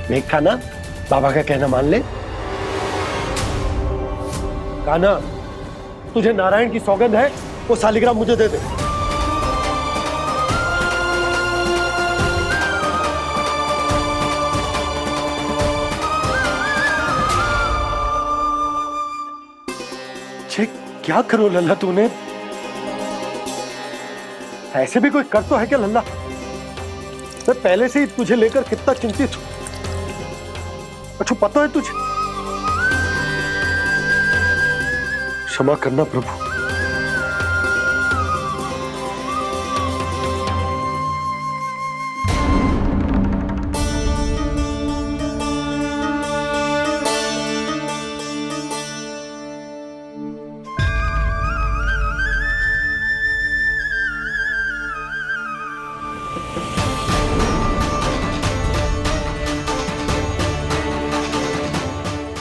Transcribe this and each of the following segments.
देखा ना, बाबा का कहना मान ले। कान्हा, तुझे नारायण की सौगंध है, वो शालिग्राम मुझे दे दे। छे, क्या करो लल्ला तूने? ऐसे भी कोई कर तो है क्या लल्ला? मैं पहले से ही तुझे लेकर कितना चिंतित हूं। अच्छा पता है तुझे? क्षमा करना प्रभु।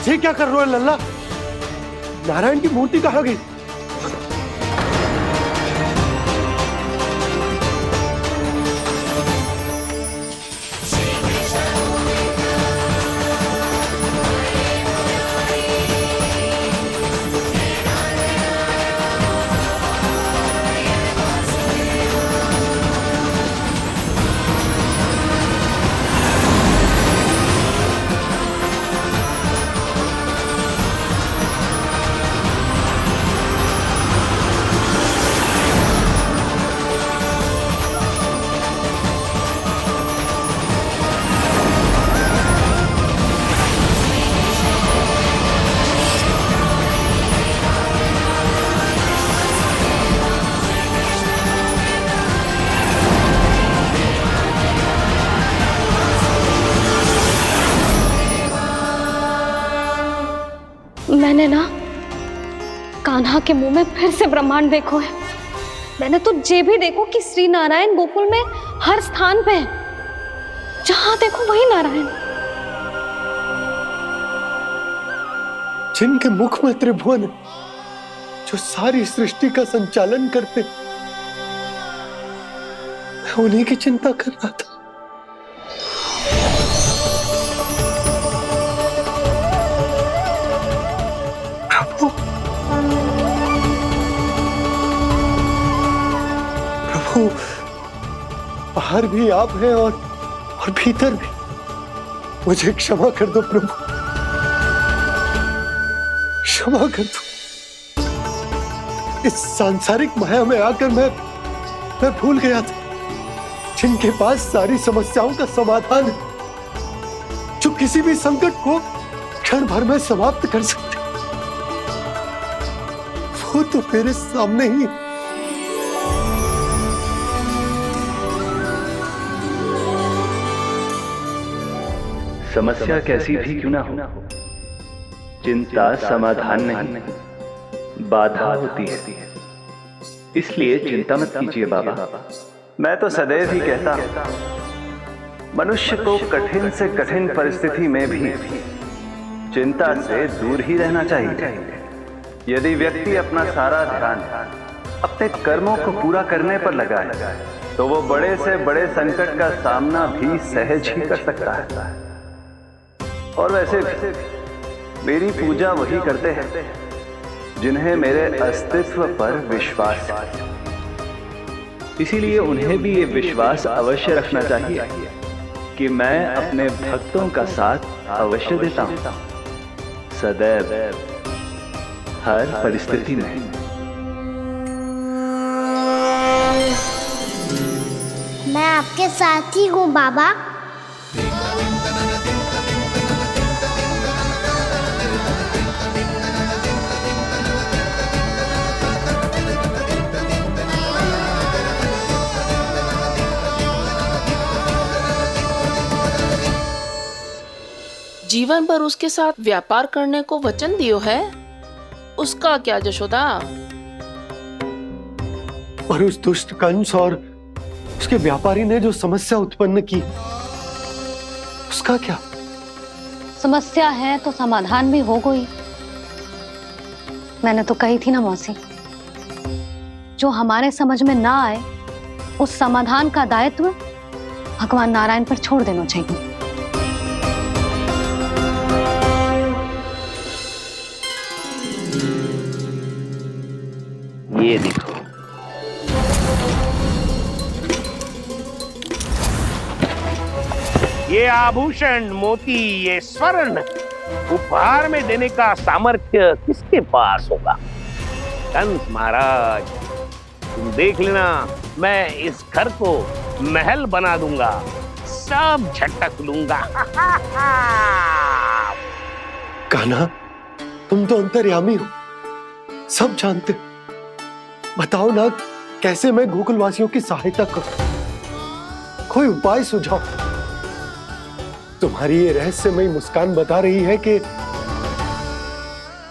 ये क्या कर रहे हो लल्ला? नारायण की मूर्ति कहाँ गई? मैंने ना कान्हा के मुंह में फिर से ब्रह्मांड देखो है। मैंने तो ये भी देखो कि श्री नारायण गोकुल में हर स्थान पे है, जहां देखो वही नारायण। जिनके मुख में त्रिभुवन है, जो सारी सृष्टि का संचालन करते, मैं उन्हीं की चिंता कर रहा था। प्रभु, बाहर भी आप हैं और भीतर भी। मुझे क्षमा कर दो प्रभु, क्षमा कर दो। इस सांसारिक माया में आकर मैं भूल गया था, जिनके पास सारी समस्याओं का समाधान है, जो किसी भी संकट को क्षण भर में समाप्त कर सकते, वो तो मेरे सामने ही। समस्या कैसी भी क्यों ना हो, चिंता समाधान नहीं, बाधा होती है। इसलिए चिंता मत कीजिए बाबा। मैं तो सदैव ही कहता हूं, मनुष्य को कठिन से कठिन परिस्थिति में भी चिंता से दूर ही रहना चाहिए। यदि व्यक्ति अपना सारा ध्यान अपने कर्मों को पूरा करने पर लगाए, तो वो बड़े से बड़े संकट का सामना भी सहज ही कर सकता है। और वैसे भी मेरी पूजा वही करते हैं जिन्हें मेरे अस्तित्व पर विश्वास है। इसीलिए उन्हें भी ये विश्वास अवश्य रखना चाहिए कि मैं अपने भक्तों का साथ अवश्य देता हूं, सदैव, हर परिस्थिति में। मैं आपके साथ ही हूँ बाबा। जीवन भर उसके साथ व्यापार करने को वचन दियो है, उसका क्या जशोदा? और उस दुष्ट कंस और उसके व्यापारी ने जो समस्या उत्पन्न की, उसका क्या? समस्या है तो समाधान भी हो गई। मैंने तो कही थी ना मौसी, जो हमारे समझ में ना आए उस समाधान का दायित्व भगवान नारायण पर छोड़ देना चाहिए। ये आभूषण, मोती, ये स्वर्ण उपहार में देने का सामर्थ्य किसके पास होगा? कंस महाराज, तुम देख लेना, मैं इस घर को महल बना दूंगा, सब झटक लूंगा। कान्हा, तुम तो अंतर्यामी हो, सब जानते। बताओ ना, कैसे मैं गोकुलवासियों की सहायता करूं? कोई उपाय सुझाओ। तुम्हारी ये रहस्यमयी मुस्कान बता रही है कि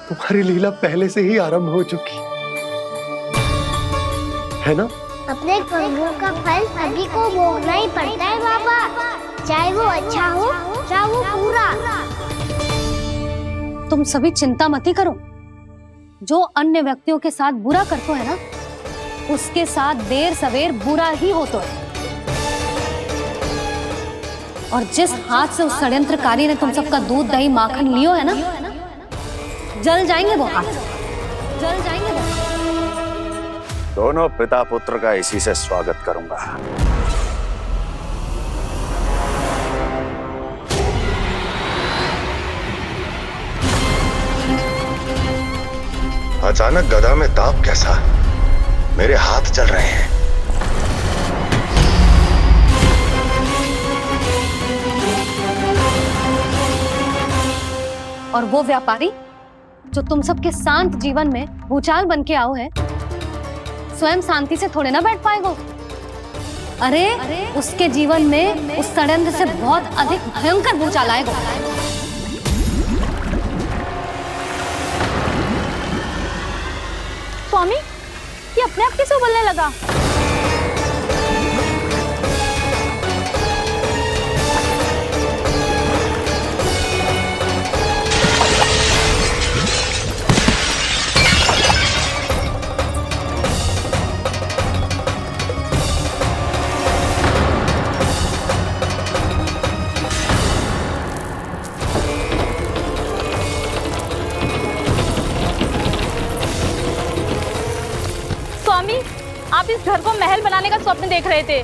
तुम्हारी लीला पहले से ही आरंभ हो चुकी है ना? अपने कर्मों का फल सभी को भोगना ही पड़ता है बाबा, चाहे वो अच्छा हो चाहे वो बुरा। तुम सभी चिंता मत ही करो। जो अन्य व्यक्तियों के साथ बुरा करते है ना, उसके साथ देर सवेर बुरा ही होता है। और जिस हाथ से उस षड्यंत्रकारी ने तुम सबका दूध दही माखन लियो है ना, जल जाएंगे वो हाथ, जल जाएंगे वो। दोनों पिता पुत्र का इसी से स्वागत करूंगा। अचानक गदा में ताप कैसा? मेरे हाथ जल रहे हैं। और वो व्यापारी जो तुम सबके शांत जीवन में भूचाल बन के आओ है, स्वयं शांति से थोड़े ना बैठ पाएगा। अरे उसके जीवन में उस षड्यंत्र से बहुत अधिक भयंकर भूचाल आएगा। स्वामी, ये अपने आप कैसे उबलने लगा? आप इस घर को महल बनाने का स्वप्न देख रहे थे,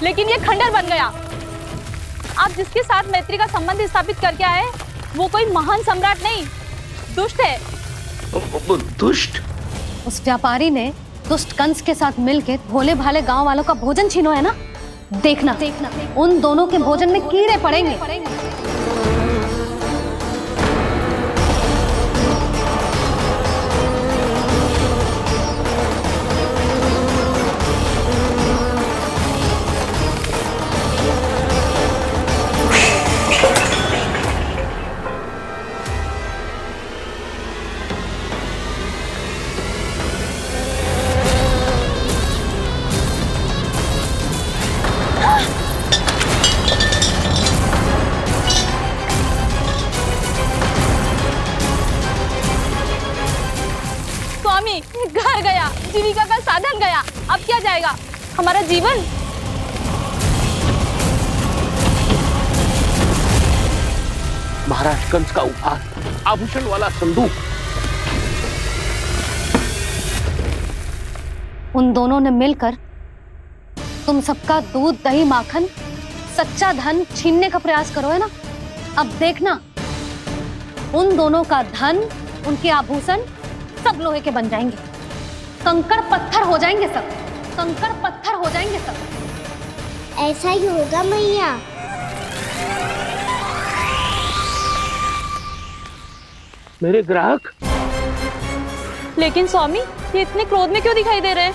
लेकिन ये खंडर बन गया। आप जिसके साथ मैत्री का संबंध स्थापित करके आए, वो कोई महान सम्राट नहीं, दुष्ट है। दुष्ट? उस व्यापारी ने दुष्ट कंस के साथ मिलकर भोले भाले गांव वालों का भोजन छीनो है ना। देखना उन दोनों के भोजन में कीड़े पड़ेंगे। घर गया, जीविका का साधन गया, अब क्या जाएगा हमारा जीवन? महाराज कंस का उपहार, आभूषण वाला संदूक। उन दोनों ने मिलकर तुम सबका दूध दही माखन सच्चा धन छीनने का प्रयास करो है ना। अब देखना, उन दोनों का धन, उनके आभूषण सब लोहे के बन जाएंगे, कंकड़ पत्थर हो जाएंगे सब, कंकड़ पत्थर हो जाएंगे सब। ऐसा ही होगा मैया। मेरे ग्राहक? लेकिन स्वामी, ये इतने क्रोध में क्यों दिखाई दे रहे हैं?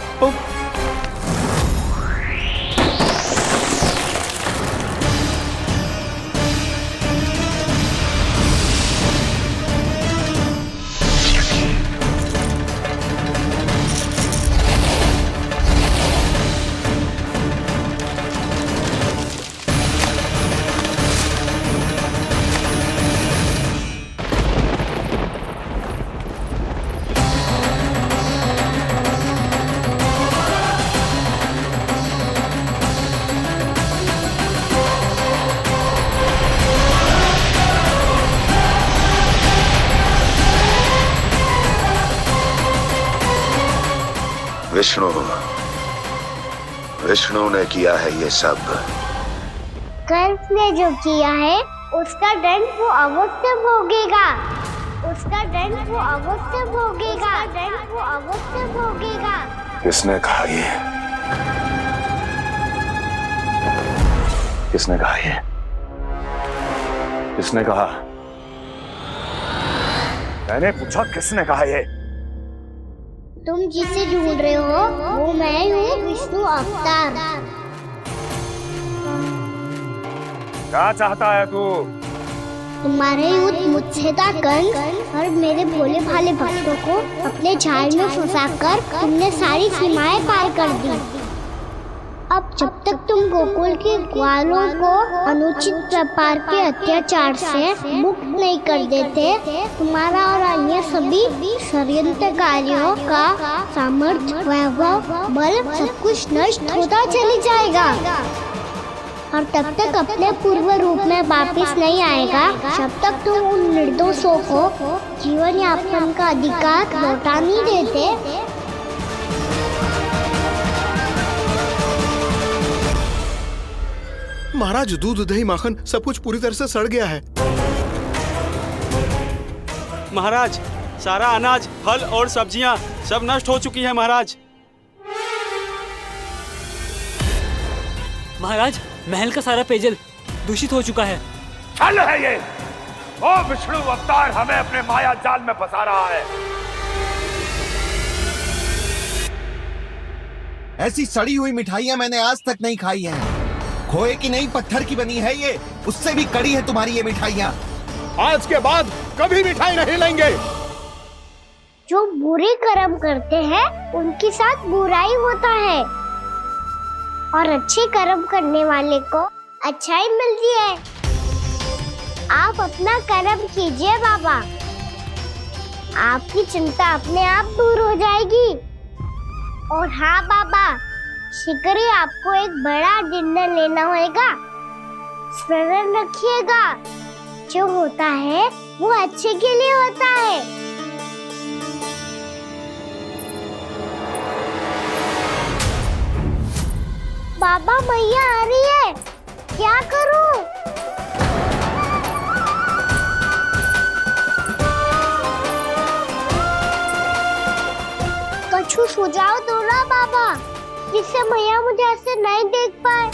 विष्णु ने किया है ये सब। कंस ने जो किया है उसका दंड वो अवश्य भोगेगा। उसका दंड वो अवश्य भोगेगा। दंड वो अवश्य भोगेगा। किसने कहा ये? किसने कहा ये? किसने कहा? मैंने पूछा किसने कहा ये? तुम जिसे ढूंढ रहे हो वो मैं हूँ, विष्णु अवतार। क्या चाहता है तू? तुम्हारे युद्ध मुझसे था कंस, और मेरे भोले भाले भक्तों को अपने जाल में फंसाकर तुमने सारी सीमाएं पार कर दी। अब जब तक तुम गोकुल के ग्वालों को अनुचित प्रकार के अत्याचार से मुक्त नहीं कर देते, तुम्हारा और अन्य सभी षड्यंत्रकारियों का सामर्थ्य, वैभव, बल सब कुछ नष्ट होता चले जाएगा, और तब तक अपने पूर्व रूप में वापस नहीं आएगा जब तक तुम उन निर्दोषों को जीवन यापन का अधिकार लौटा नहीं देते। महाराज, दूध दही माखन सब कुछ पूरी तरह से सड़ गया है। महाराज, सारा अनाज, फल और सब्जियां सब नष्ट हो चुकी है महाराज। महाराज, महल का सारा पेयजल दूषित हो चुका है। छल है ये। ओ विष्णु अवतार हमें अपने माया जाल में फंसा रहा है। ऐसी सड़ी हुई मिठाइयां मैंने आज तक नहीं खाई हैं। खोए की नहीं, पत्थर की बनी है ये, उससे भी कड़ी है तुम्हारी ये मिठाइयां। आज के बाद कभी मिठाई नहीं लेंगे। जो बुरे कर्म करते हैं उनके साथ बुराई होता है, और अच्छे कर्म करने वाले को अच्छाई मिलती है। आप अपना कर्म कीजिए बाबा, आपकी चिंता अपने आप दूर हो जाएगी। और हाँ बाबा, शीघ्र ही आपको एक बड़ा डिनर लेना होगा। स्मरण रखिएगा, जो होता है वो अच्छे के लिए होता है। बाबा, मैया आ रही है, क्या करूं? कछु सुझाव दो ना बाबा, जिससे मैया मुझे ऐसे नहीं देख पाए।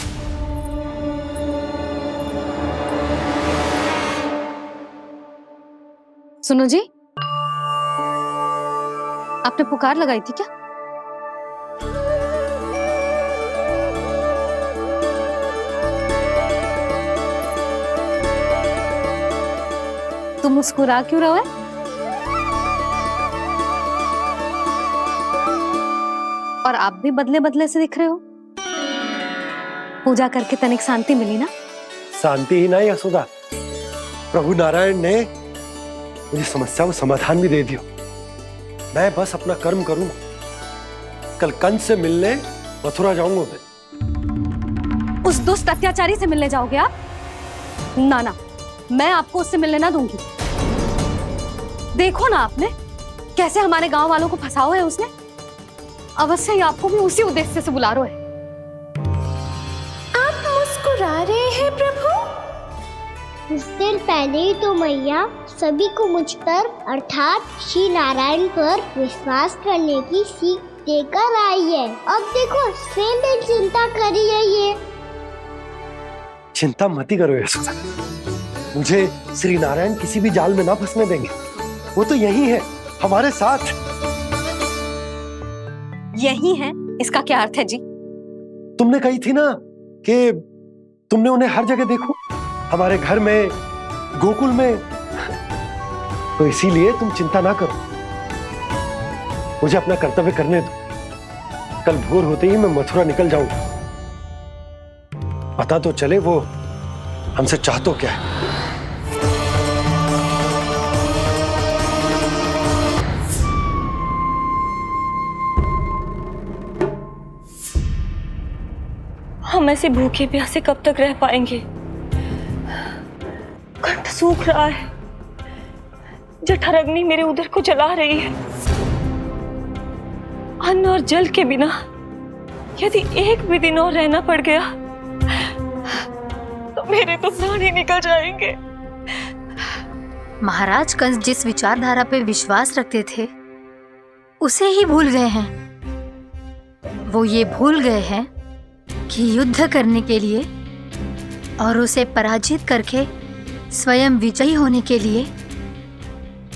सुनो जी, आपने पुकार लगाई थी क्या? तुम मुस्कुरा क्यों रहे हो? और आप भी बदले बदले से दिख रहे हो। पूजा करके तनिक शांति मिली ना? शांति ही नहीं यशोदा, प्रभु नारायण ने मुझे समस्या को समाधान भी दे दिया। मैं बस अपना कर्म करूंगा। कल कंस से मिलने मथुरा जाऊंगा मैं। उस दुष्ट अत्याचारी से मिलने जाओगे आप? ना ना, मैं आपको उससे मिलने ना दूंगी। देखो ना आपने कैसे हमारे गांव वालों को फंसाओ है उसने। अवश्य ही आपको भी उसी उद्देश्य से बुला रहा है। आप मुस्कुरा रहे हैं प्रभु? कुछ देर पहले ही तो मैया सभी को मुझ पर अर्थात श्री नारायण पर विश्वास करने की सीख देकर आई है। अब देखो स्वयं भी चिंता करी है ये। चिंता मत ही करो यशोदा, मुझे श्री नारायण किसी भी जाल में ना फंसने देंगे। वो तो यही है हमारे साथ। यही है, इसका क्या अर्थ है जी? तुमने कही थी ना कि तुमने उन्हें हर जगह देखो, हमारे घर में, गोकुल में, तो इसीलिए तुम चिंता ना करो। मुझे अपना कर्तव्य करने दो। कल भोर होते ही मैं मथुरा निकल जाऊंगा। पता तो चले वो हमसे चाहतो क्या है। हम ऐसे भूखे प्यासे कब तक रह पाएंगे? कंठ सूख रहा है, जठराग्नि मेरे उदर को जला रही है। अन्न और जल के बिना यदि एक भी दिन और रहना पड़ गया तो मेरे तो प्राण ही निकल जाएंगे। महाराज कंस जिस विचारधारा पे विश्वास रखते थे उसे ही भूल गए हैं। वो ये भूल गए हैं कि युद्ध करने के लिए और उसे पराजित करके स्वयं विजयी होने के लिए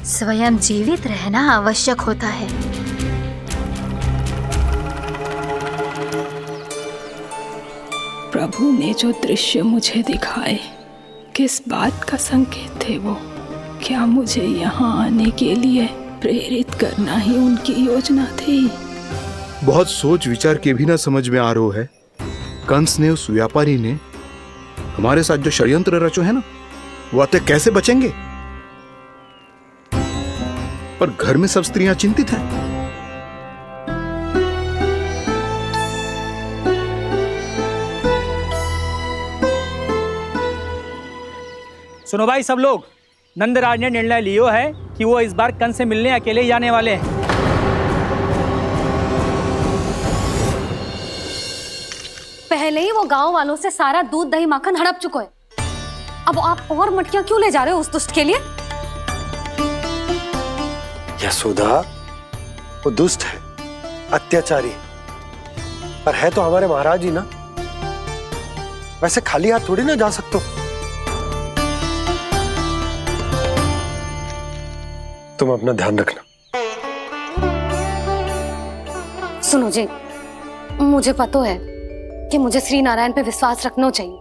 स्वयं जीवित रहना आवश्यक होता है। प्रभु ने जो दृश्य मुझे दिखाए, किस बात का संकेत थे वो? क्या मुझे यहाँ आने के लिए प्रेरित करना ही उनकी योजना थी? बहुत सोच विचार के भी ना समझ में आ रहा है। कंस ने, उस व्यापारी ने हमारे साथ जो षड्यंत्र रचो है ना, वो आते कैसे बचेंगे? पर घर में सब स्त्रियां चिंतित हैं। सुनो भाई सब लोग, नंदराज ने निर्णय लियो है कि वो इस बार कंस से मिलने अकेले ही जाने वाले हैं। पहले ही वो गांव वालों से सारा दूध दही माखन हड़प चुका है। अब आप और मटकियां क्यों ले जा रहे हो उस दुष्ट के लिए? यशोदा, वो दुष्ट है, अत्याचारी, पर है तो हमारे महाराज ही ना। वैसे खाली हाथ थोड़ी ना जा सकते हो। तुम अपना ध्यान रखना। सुनो जी, मुझे पता है कि मुझे श्री नारायण पे विश्वास रखना चाहिए,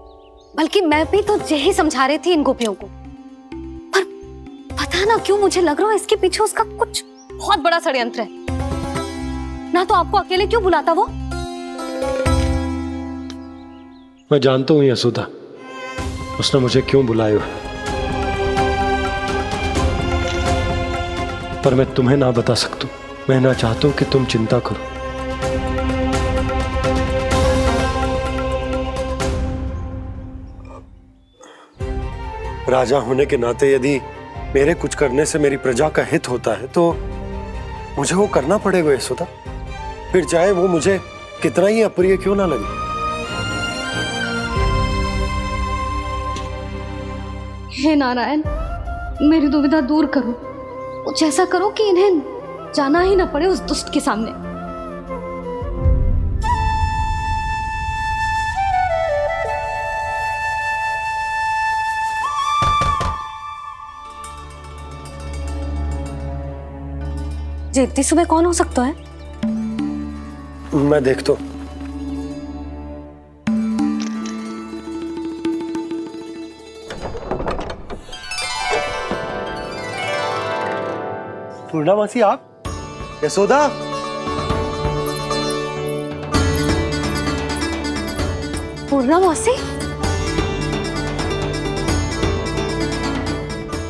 बल्कि मैं भी तो यही समझा रही थी इन गोपियों को। पर पता ना क्यों मुझे लग रहा है इसके पीछे उसका कुछ बहुत बड़ा षड्यंत्र है। ना तो आपको अकेले क्यों बुलाता वो? मैं जानता हूं यशोदा, उसने मुझे क्यों बुलाया, पर मैं तुम्हें ना बता सकता। मैं ना चाहता हूं कि तुम चिंता करो। राजा होने के नाते यदि मेरे कुछ करने से मेरी प्रजा का हित होता है तो मुझे वो करना पड़ेगा यशोदा, फिर चाहे वो मुझे कितना ही अप्रिय क्यों ना लगे। हे नारायण, मेरी दुविधा दूर करो। कुछ ऐसा करो कि इन्हें जाना ही ना पड़े उस दुष्ट के सामने। जी इतनी सुबह कौन हो सकता है? मैं देखता हूं। पूर्णामासी, आप? यशोदा, पूर्णामासी,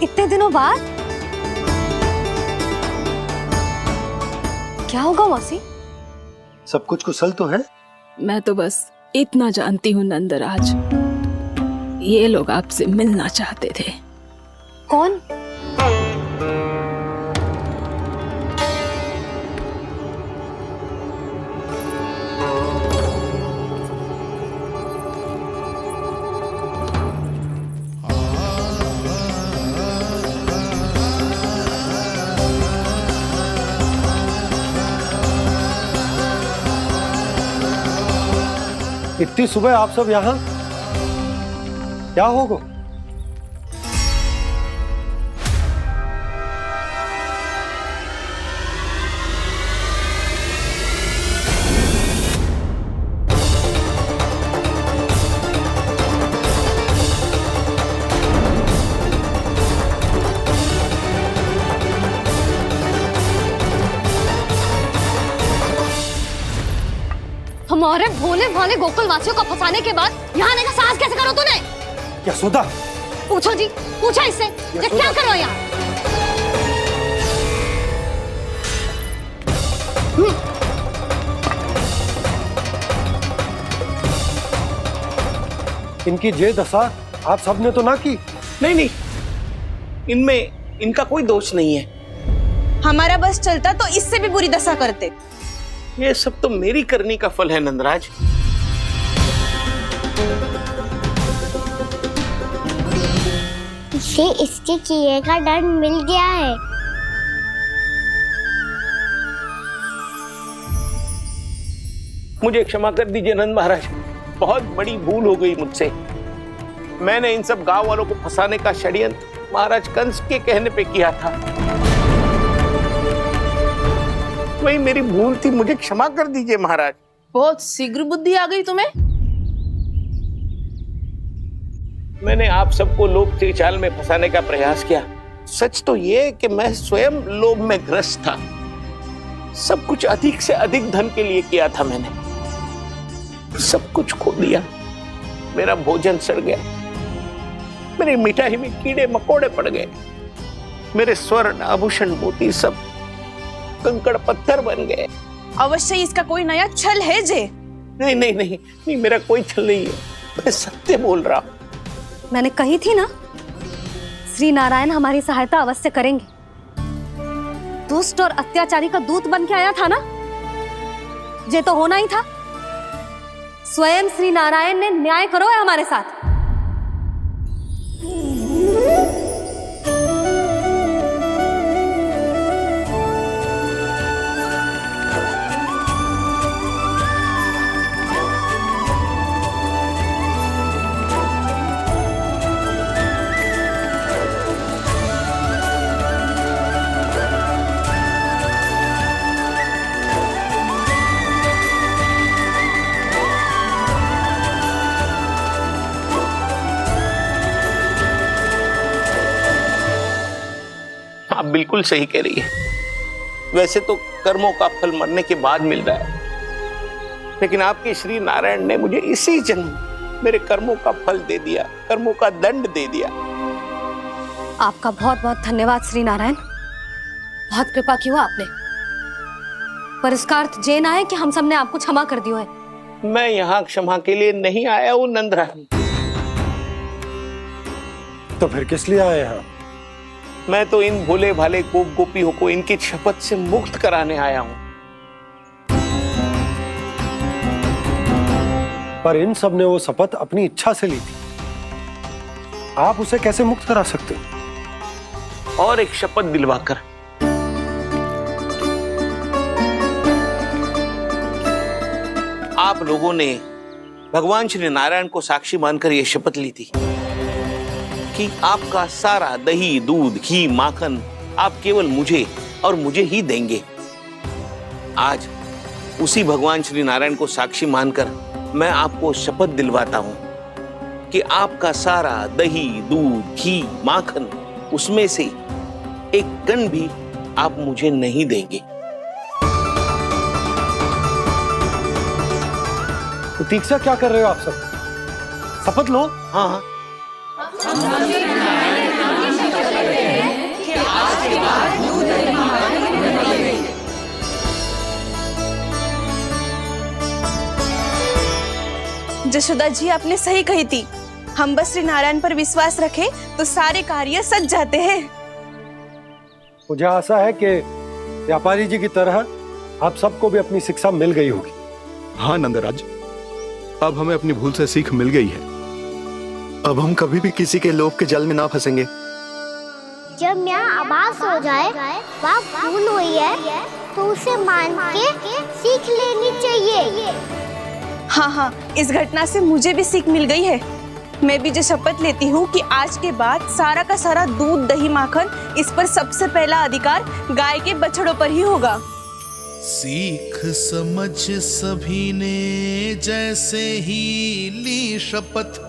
इतने दिनों बाद? क्या होगा मौसी? सब कुछ कुशल तो है? मैं तो बस इतना जानती हूँ नंदराज, ये लोग आपसे मिलना चाहते थे। कौन? इतनी सुबह आप सब यहाँ? क्या होगा? हमारे भोले भाले गोकुल वासियों को फंसाने के बाद यहाँ आने का साहस कैसे करो तूने? यशोदा, पूछो जी, पूछो इससे, ये क्या करो यहाँ? इनकी ये दशा आप सबने तो ना की? नहीं नहीं, इनमें इनका कोई दोष नहीं है। हमारा बस चलता तो इससे भी बुरी दशा करते। ये सब तो मेरी करनी का फल है नंदराज। इसे इसके किए का दंड मिल गया है। मुझे क्षमा कर दीजिए नंद महाराज, बहुत बड़ी भूल हो गई मुझसे। मैंने इन सब गांव वालों को फंसाने का षड्यंत्र महाराज कंस के कहने पे किया था। वही मेरी भूल थी, मुझे क्षमा कर दीजिए महाराज। बहुत शीघ्र बुद्धि आ गई तुम्हें। मैंने आप सबको लोभ के चाल में फंसाने का प्रयास किया। सच तो ये कि मैं स्वयं लोभ में ग्रस्त था। सब कुछ अधिक से अधिक धन के लिए किया था मैंने। सब कुछ खो दिया। मेरा भोजन सड़ गया, मेरी मिठाई में कीड़े मकोड़े पड़ गए, मेरे स्वर्ण आभूषण मोती सब कंकड़ पत्थर बन गए। अवश्य इसका कोई नया छल है जे। नहीं नहीं नहीं नहीं, मेरा कोई छल नहीं है, मैं सत्य बोल रहा हूं। मैंने कही थी ना, श्री नारायण हमारी सहायता अवश्य करेंगे। दुष्ट और अत्याचारी का दूत बन के आया था ना, ये तो होना ही था। स्वयं श्री नारायण ने न्याय करो है हमारे साथ। आप बिल्कुल सही कह रही है। वैसे तो कर्मों का फल मरने के बाद मिल रहा है, लेकिन आपके श्री नारायण ने मुझे इसी जन्म मेरे कर्मों का फल दे दिया, कर्मों का दंड दे दिया। आपका बहुत बहुत धन्यवाद श्री नारायण, बहुत कृपा की हो आपने। पर इसका अर्थ ये ना है कि हम सबने आपको क्षमा कर दिया है। मैं यहाँ क्षमा के लिए नहीं आया हूँ नंदरानी। तो फिर किस लिए आए हैं? मैं तो इन भोले भाले गोप गोपियों को इनकी शपथ से मुक्त कराने आया हूं। पर इन सब ने वो शपथ अपनी इच्छा से ली थी, आप उसे कैसे मुक्त करा सकते हो? और एक शपथ दिलवाकर। आप लोगों ने भगवान श्री नारायण को साक्षी मानकर यह शपथ ली थी कि आपका सारा दही, दूध, घी, माखन आप केवल मुझे और मुझे ही देंगे। आज उसी भगवान श्री नारायण को साक्षी मानकर मैं आपको शपथ दिलवाता हूं कि आपका सारा दही, दूध, घी, माखन उसमें से एक कण भी आप मुझे नहीं देंगे। प्रतीक्षा क्या कर रहे हो आप सब? शपथ लो। हाँ हाँ, जशोदा जी आपने सही कही थी। हम बस श्री नारायण पर विश्वास रखें तो सारे कार्य सज जाते हैं। मुझे आशा है कि व्यापारी जी की तरह आप सबको भी अपनी शिक्षा मिल गई होगी। हाँ नंदराज, अब हमें अपनी भूल से सीख मिल गई है। अब हम कभी भी किसी के लोभ के जल में ना फंसेंगे। जब यहाँ आभास हो जाए वहाँ भूल हुई है तो उसे मान के सीख लेनी चाहिए। हाँ हाँ, इस घटना से मुझे भी सीख मिल गई है। मैं भी जो शपथ लेती हूँ कि आज के बाद सारा का सारा दूध, दही, माखन इस पर सबसे पहला अधिकार गाय के बछड़ों पर ही होगा। सीख समझ सभी ने जैसे ही ली शपथ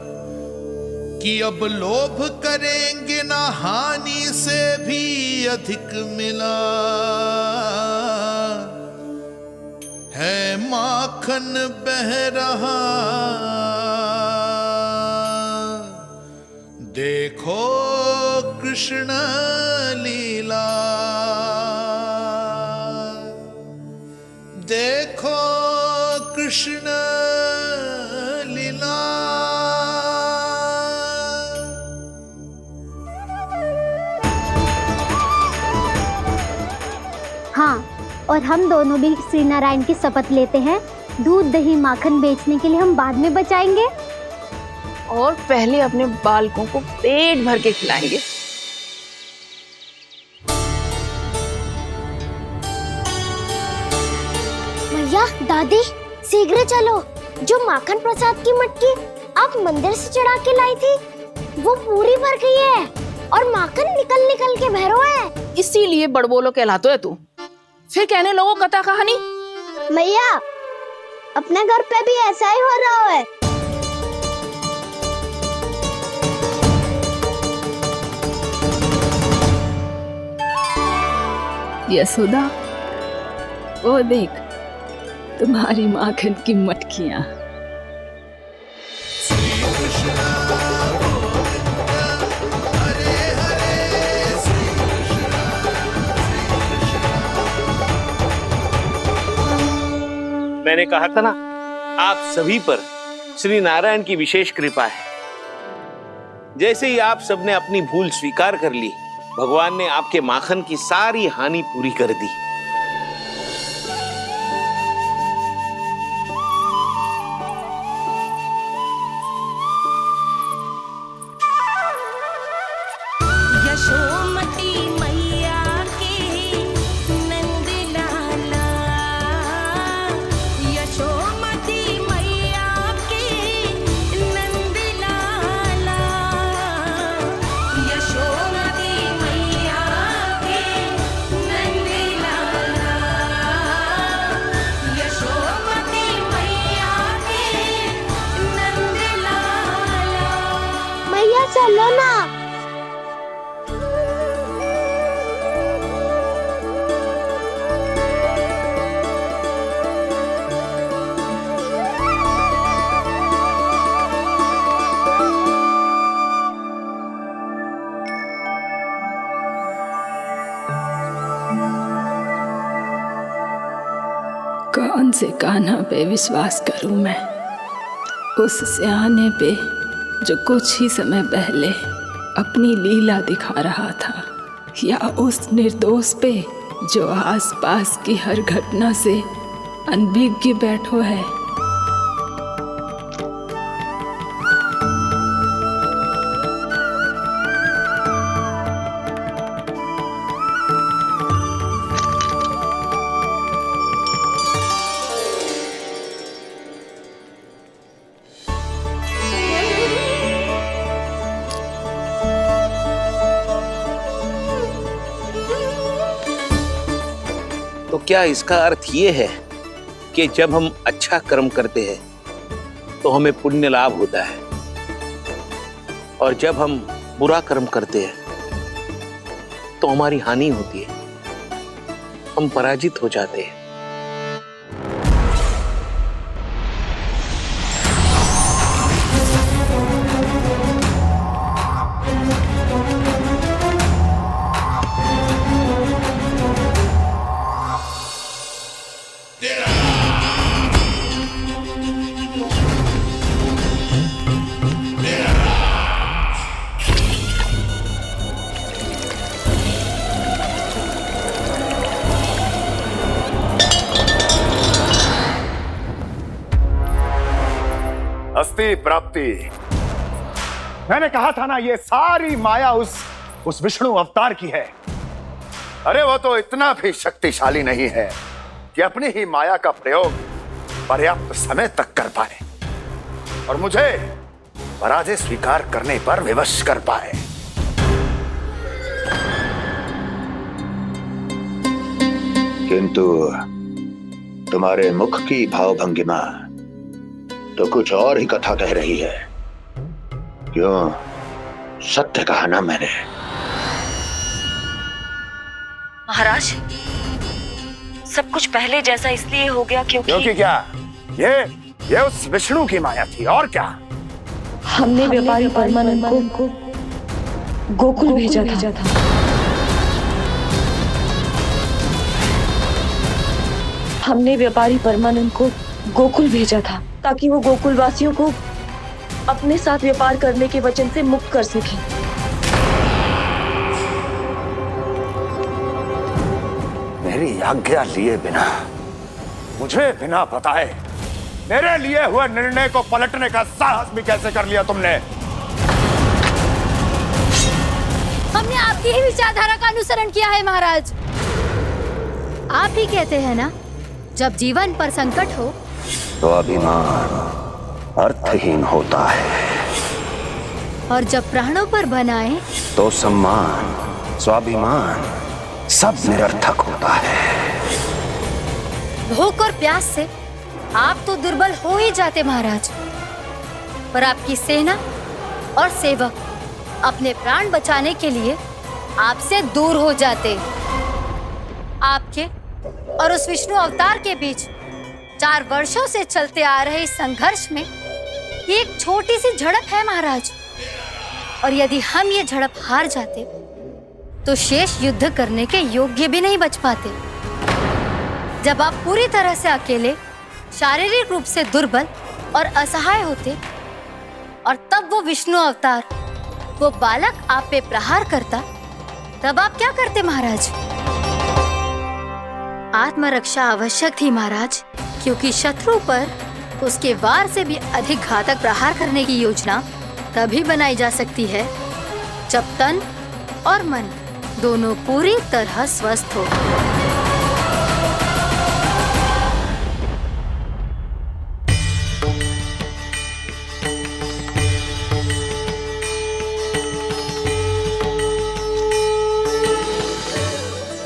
कि अब लोभ करेंगे ना हानि से भी अधिक मिला है, माखन बह रहा देखो कृष्ण लीला, देखो कृष्ण लीला। हाँ, और हम दोनों भी श्री नारायण की शपथ लेते हैं, दूध, दही, माखन बेचने के लिए हम बाद में बचाएंगे और पहले अपने बालकों को पेट भर के खिलाएंगे। भैया, दादी, शीघ्र चलो। जो माखन प्रसाद की मटकी आप मंदिर से चढ़ा के लाई थी, वो पूरी भर गई है और माखन निकल निकल के बह रहा है। इसीलिए बड़बोलो कहलाते है तू। फिर कहने लोगों कथा कहानी। भैया, अपने घर पे भी ऐसा ही हो रहा है। यशोदा, वो देख तुम्हारी माखन की मटकियां। मैंने कहा था ना, आप सभी पर श्री नारायण की विशेष कृपा है। जैसे ही आप सबने अपनी भूल स्वीकार कर ली, भगवान ने आपके माखन की सारी हानि पूरी कर दी। यशोमती मैया की नंद लाला, यशोमती मैया की नंद लाला, यशोमती मैया की नंद लाला, यशोमती मैया की नंद लाला। भैया चलो ना। कौन से कान्हा पे विश्वास करूं मैं? उस सियाने पे जो कुछ ही समय पहले अपनी लीला दिखा रहा था, या उस निर्दोष पे जो आसपास की हर घटना से अनभिज्ञ बैठो है? तो क्या इसका अर्थ ये है कि जब हम अच्छा कर्म करते हैं तो हमें पुण्य लाभ होता है, और जब हम बुरा कर्म करते हैं तो हमारी हानि होती है, हम पराजित हो जाते हैं? अस्ति प्राप्ति। मैंने कहा था ना, ये सारी माया उस विष्णु अवतार की है। अरे वो तो इतना भी शक्तिशाली नहीं है कि अपनी ही माया का प्रयोग पर्याप्त समय तक कर पाए और मुझे पराजय स्वीकार करने पर विवश कर पाए। किंतु तुम्हारे मुख की भावभंगिमा तो कुछ और ही कथा कह रही है। क्यों? सत्य कहा ना मैंने। महाराज, सब कुछ पहले जैसा इसलिए हो गया क्योंकि क्या? ये उस विष्णु की माया थी, और क्या? हमने व्यापारी परमानंद को गोकुल भेजा था। हमने व्यापारी परमानंद को गोकुल भेजा था ताकि वो गोकुल वासियों को अपने साथ व्यापार करने के वचन से मुक्त कर सके। मेरी आज्ञा लिए बिना, मुझे बिना बताए मेरे लिए हुए निर्णय को पलटने का साहस भी कैसे कर लिया तुमने? हमने आपकी ही विचारधारा का अनुसरण किया है महाराज। आप ही कहते हैं ना, जब जीवन पर संकट हो तो अभिमान अर्थहीन होता है, और जब प्राणों पर बनाए तो सम्मान स्वाभिमान सब निरर्थक होता है। भूख और प्यास से आप तो दुर्बल हो ही जाते महाराज, पर आपकी सेना और सेवक अपने प्राण बचाने के लिए आपसे दूर हो जाते। आपके और उस विष्णु अवतार के बीच 4 वर्षों से चलते आ रहे इस संघर्ष में ये एक छोटी सी झड़प है महाराज, और यदि हम ये झड़प हार जाते तो शेष युद्ध करने के योग्य भी नहीं बच पाते। जब आप पूरी तरह से अकेले, शारीरिक रूप से दुर्बल और असहाय होते, और तब वो विष्णु अवतार, वो बालक आप पे प्रहार करता, तब आप क्या करते महाराज? आत्मरक्षा आवश्यक थी महाराज, क्योंकि शत्रु पर उसके वार से भी अधिक घातक प्रहार करने की योजना तभी बनाई जा सकती है जब तन और मन दोनों पूरी तरह स्वस्थ हो।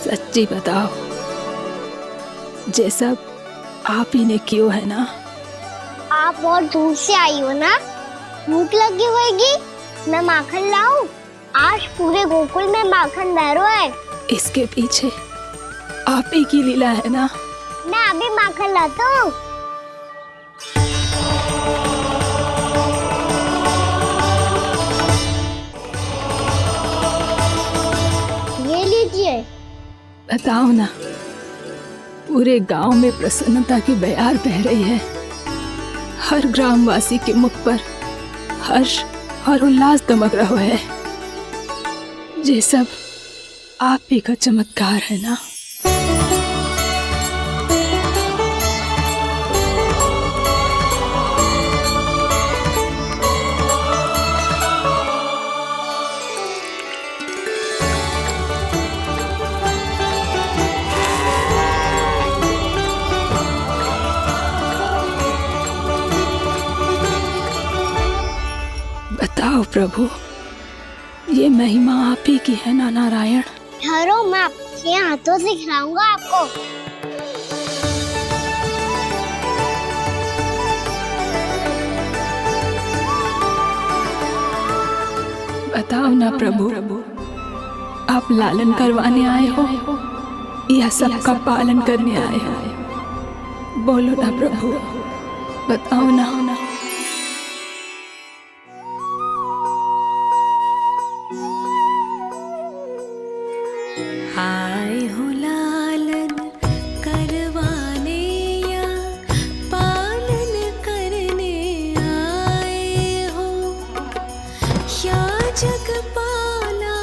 सच्ची बताओ, ये सब आप ही ने कियो है ना? आप बहुत दूर से आई हो ना, भूख लगी होगी। मैं माखन लाऊं? आज पूरे गोकुल में माखन बह रहा है। इसके पीछे आप ही की लीला है ना? मैं अभी माखन लाता हूँ। ये लीजिए। बताओ ना, पूरे गांव में प्रसन्नता की बयार बह रही है। हर ग्रामवासी के मुख पर हर्ष और उल्लास दमक रहा है। ये सब आप ही का चमत्कार है ना? बताओ प्रभु, ये महिमा आप ही की है ना नारायण? ठहरो, मैं आपके हाथों से खिलाऊंगा आपको। बताओ ना प्रभु, आप लालन करवाने आए हो या सबका पालन करने आए हो? बोलो ना प्रभु, बताओ ना। आए हो लालन करवाने या पालन करने आए हो, या जगपाला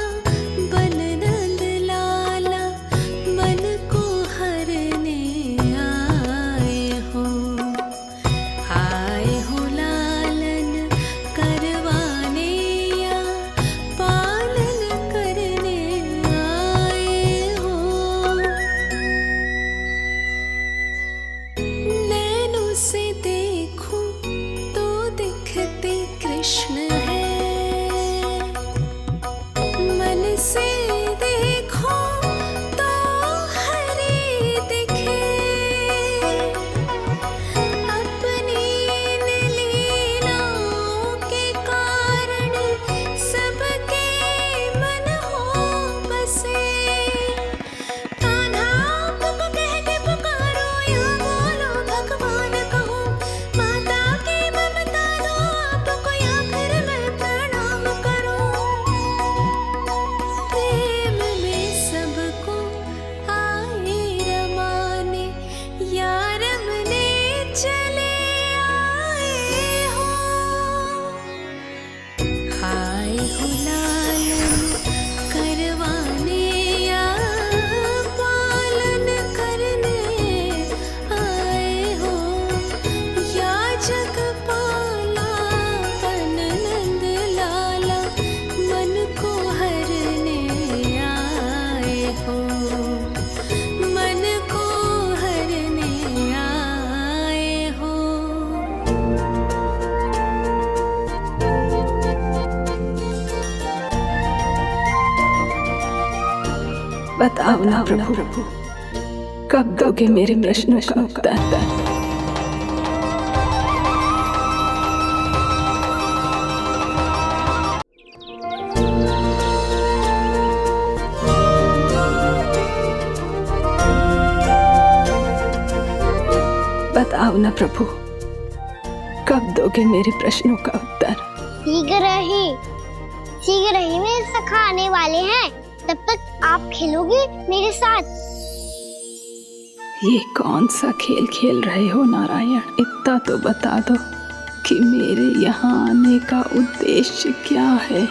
बन नंद लाला मन को हरने आए हो। आए हो लालन करवाने या पालन करने आए हो। नैनों से देखूं तो दिखते कृष्ण है, मन से देखो तो हरे दिखे। अपनी लीलाओं के कारण सबके मन हो बसे। कान्हा आपको कह के पुकारो या बोलो भगवान कहो, माता की ममता दो आपको या फिर मैं प्रणाम करूं। बताओ ना प्रभु, कब दोगे मेरे प्रश्नों का उत्तर? बताओ ना प्रभु, कब दोगे मेरे प्रश्नों का उत्तर? शीघ्र ही मेरे सखा आने वाले हैं। तब तक आप खेलोगे मेरे साथ। ये कौन सा खेल खेल रहे हो नारायण? इतना तो बता दो कि मेरे यहाँ आने का उद्देश्य क्या है?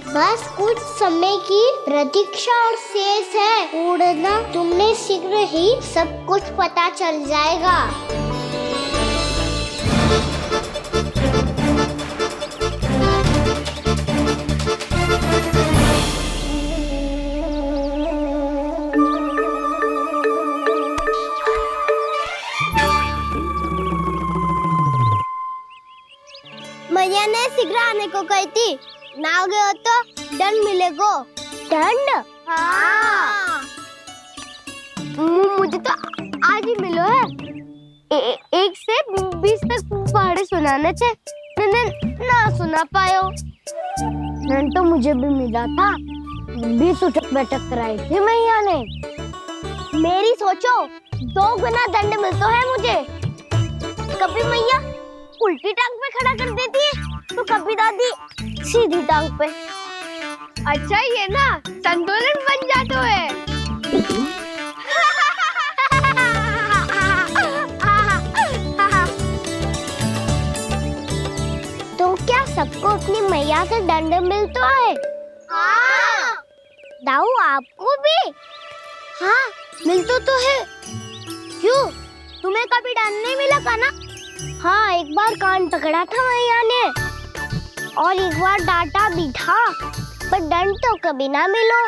बस कुछ समय की प्रतीक्षा और शेष है। उड़ना तुमने शीघ्र ही सब कुछ पता चल जाएगा। मैया ने शीघ्र आने को कही थी, ना हो गए तो दंड मिलेगा। दंड? हाँ। मुझे तो आज ही मिलो है। 1 से 20 तक पहाड़े सुनाने थे, ना सुना पायो। दंड तो मुझे भी मिला था, 20 उठक बैठक कराई थी मैया ने। मेरी सोचो 2 गुना दंड मिलता है मुझे। कभी मैया उल्टी टांग पे खड़ा कर देती है, तो कभी दादी सीधी टांग पे। अच्छा ये ना संतुलन बन जाता है। तो क्या सबको अपनी मैया से दंड मिलता है? हाँ। दाऊ आपको भी? हाँ मिलता तो है। क्यों, तुम्हें कभी दंड नहीं मिला का ना? हाँ, एक बार कान पकड़ा था मैया ने और एक बार डांटा भी था, पर दंड तो कभी ना मिलो।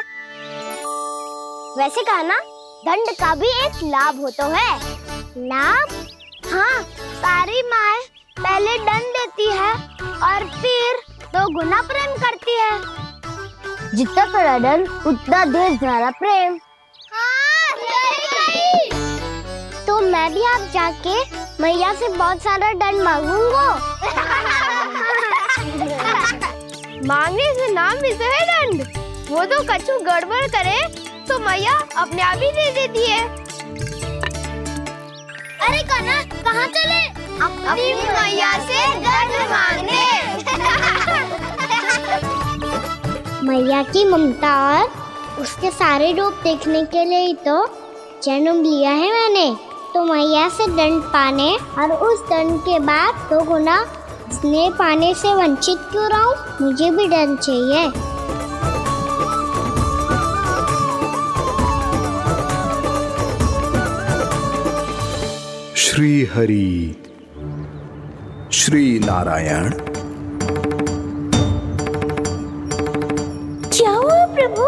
वैसे कहा ना, दंड का भी एक लाभ होता है। लाभ? हाँ, सारी माँ पहले दंड देती है और फिर 2 गुना प्रेम करती है। जितना बड़ा दंड उतना ढेर सारा प्रेम। हाँ, सही। तो मैं भी आप जाके मैया से बहुत सारा दंड मांगूंगा। मांगने से ना मिलता है दंड, वो तो कछु गड़बड़ करे तो मैया अपने आप ही दे देती है। अरे कन्हा, कहाँ चले? अपनी मैया से दंड मांगने। मैया की ममता और उसके सारे रूप देखने के लिए ही तो जन्म लिया है मैंने। तो मैया से दंड पाने और उस दंड के बाद 2 गुना स्नेह पाने से वंचित क्यों रहूं? मुझे भी दंड चाहिए। श्री हरि, श्री नारायण। क्या हुआ प्रभु?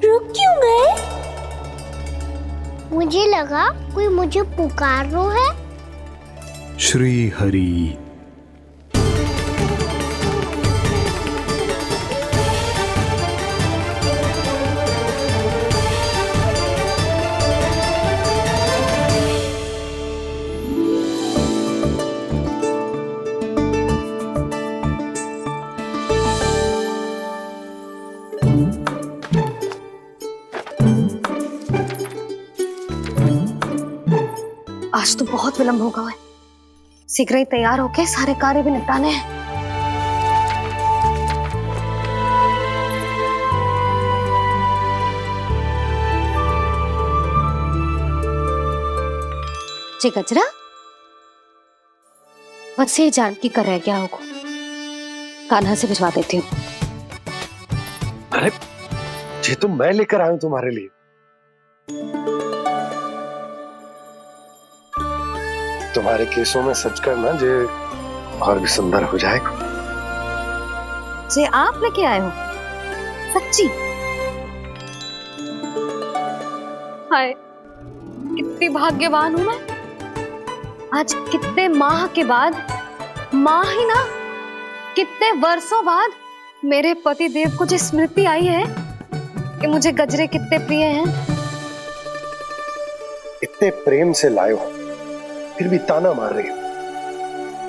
रुक क्यों गए? मुझे लगा कोई मुझे पुकार रहा है। श्री हरि। आज तो बहुत विलंब होगा है। शीघ्र ही तैयार होके सारे कार्य भी निपटाने हैं। जी गजरा, बस ये जान की कर रहे क्या होगा। कान्हा से भिजवा देती हूँ। अरे ये तो मैं लेकर आया हूं तुम्हारे लिए। तुम्हारे केसों में सच करना जे और भी सुंदर हो जाएगा। जे आप लेके आए हो? सच्ची? हाय, कितनी भाग्यवान हूं मैं। आज कितने माह के बाद, माह ही ना, कितने वर्षों बाद मेरे पति देव को जो स्मृति आई है कि कि मुझे गजरे कितने प्रिय हैं। इतने प्रेम से लाए हो, फिर भी ताना मार रही हो।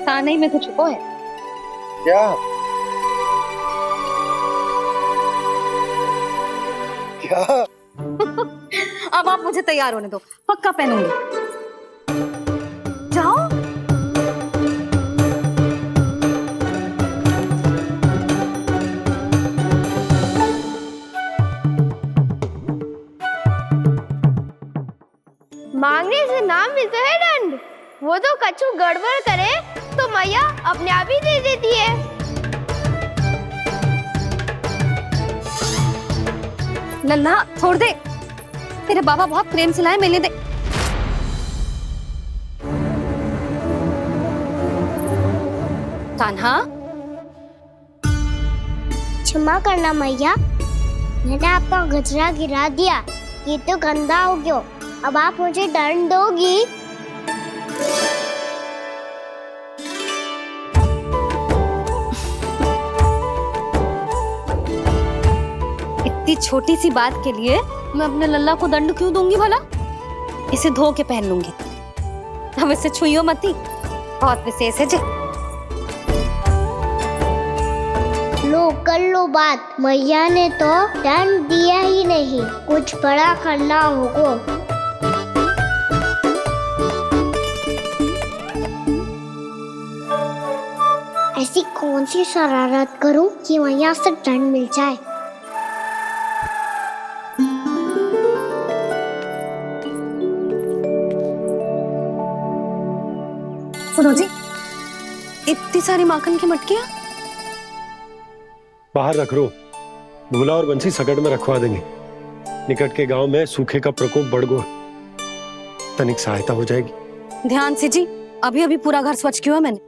ताने में कुछ छुपो है क्या? क्या? अब आप मुझे तैयार होने दो, पक्का पहनूंगी। जाओ। मांगने से नाम भी तो है दंड। वो तो कछु गड़बड़ करे तो मैया अपने आप ही दे देती है। लल्ला छोड़ दे, तेरे बाबा बहुत प्रेम से लाए, मिलने दे। कान्हा, क्षमा करना मैया, मैंने आपका गजरा गिरा दिया। ये तो गंदा हो गया। अब आप मुझे दंड दोगी? इतनी छोटी सी बात के लिए मैं अपने लल्ला को दंड क्यों दूंगी भला? इसे धो के पहन लूंगी। अब इसे छुइयो मती, बहुत विशेष है जी। लो कर लो बात, मैया ने तो दंड दिया ही नहीं, कुछ बड़ा करना होगा। ऐसी कौन सी शरारत करूं कि मैया से दंड मिल जाए? सुनो जी, इतनी सारी माखन की मटकियां बाहर रख रो, भूला और बंसी सकट में रखवा देंगे। निकट के गांव में सूखे का प्रकोप बढ़ गो, तनिक सहायता हो जाएगी। ध्यान से जी, अभी अभी पूरा घर स्वच्छ किया मैंने।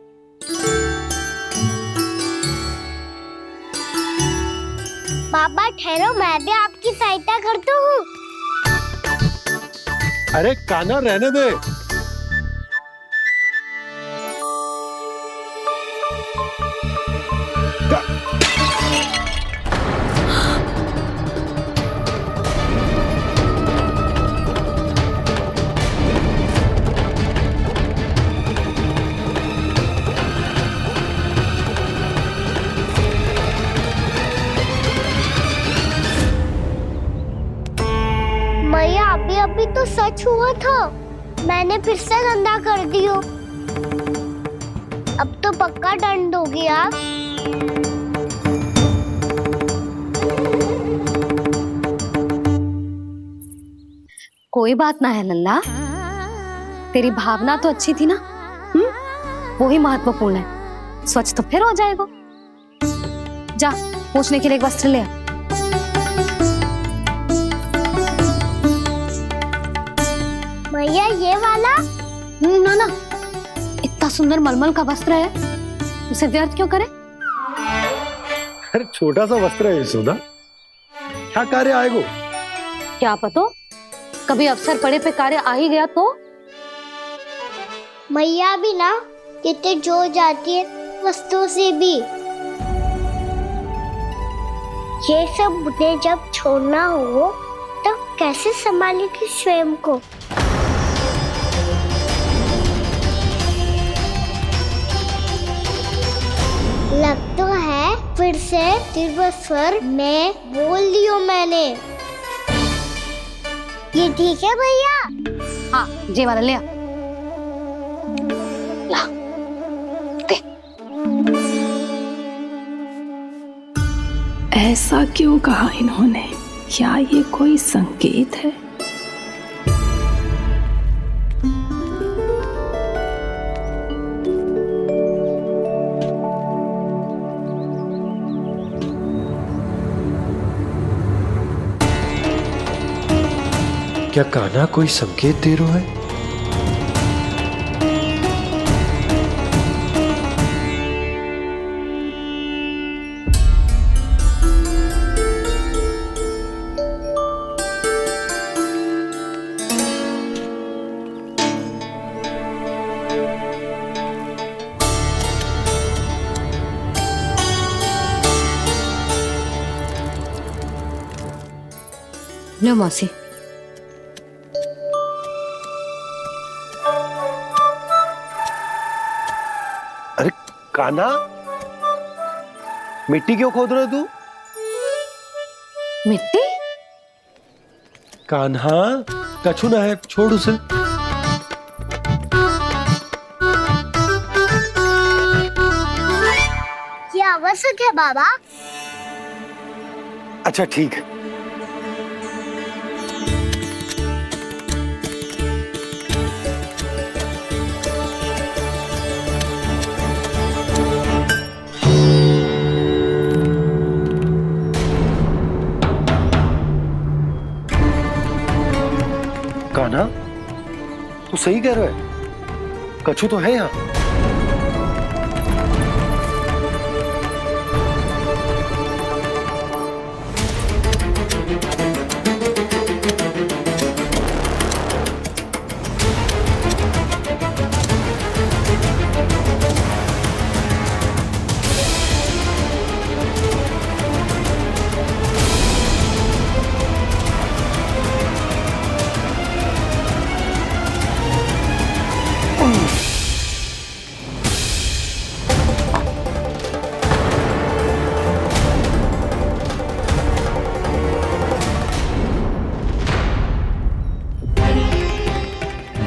पापा ठहरो, मैं भी आपकी सहायता करता हूँ। अरे कान्हा रहने दे। मैया अभी अभी तो सच हुआ था, मैंने फिर से गंदा कर दियो। अब तो पक्का दंड दोगी आप। कोई बात ना है लल्ला, तेरी भावना तो अच्छी थी ना, वो ही महत्वपूर्ण है। स्वच्छ तो फिर हो जाएगा। जा, पोंछने के लिए एक वस्त्र ले आ। भैया ये वाला? ना ना, इतना सुंदर मलमल का वस्त्र है, उसे व्यर्थ क्यों करे? अरे छोटा सा वस्त्र है यशोदा, क्या कार्य आएगा? क्या पता, कभी अवसर पड़े पे कार्य आ ही गया तो। मैया भी ना कितने जो जाती है वस्तुओं से भी। ये सब मुझे जब छोड़ना हो तो कैसे संभालेगी स्वयं को? लग तो है फिर से तीव्र स्वर में बोल दियो मैंने। ये ठीक है भैया? हाँ, जे वाला ले आ। ला, दे। ऐसा क्यों कहा इन्होंने? क्या ये कोई संकेत है? क्या कान्हा कोई संकेत दे रहा है? लो मौसी। अरे कान्हा, मिट्टी क्यों खोद रहे हो तू? मिट्टी? कान्हा, कछु ना है, छोड़ उसे। ये आवश्यक है बाबा। अच्छा ठीक है। कान्हा, तू सही कह रहा है, कछु तो है यहाँ।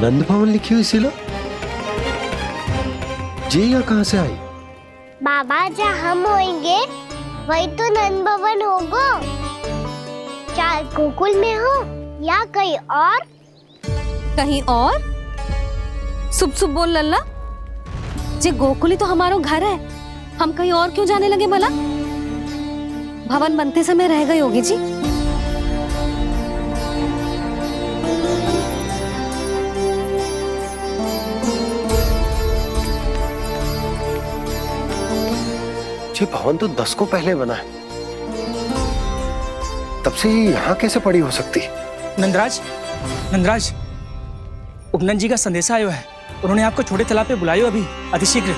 नंद भवन लिखी हुई सिला, ये यहाँ कहाँ से आई? बाबा जहाँ हम होंगे वही तो नंद भवन होगा। चाहे गोकुल में हो या कहीं और। कहीं और? सुब सुब बोल लल्ला। जे गोकुली तो हमारो घर है, हम कहीं और क्यों जाने लगे भला? भवन बनते समय रह गई होगी जी। ये भवन तो 10 को पहले बना है, तब से ये यहाँ कैसे पड़ी हो सकती? नंदराज, नंदराज, उपनंद जी का संदेशा आयो है। उन्होंने आपको छोटे तालाब पे बुलायो अभी, अतिशीघ्र।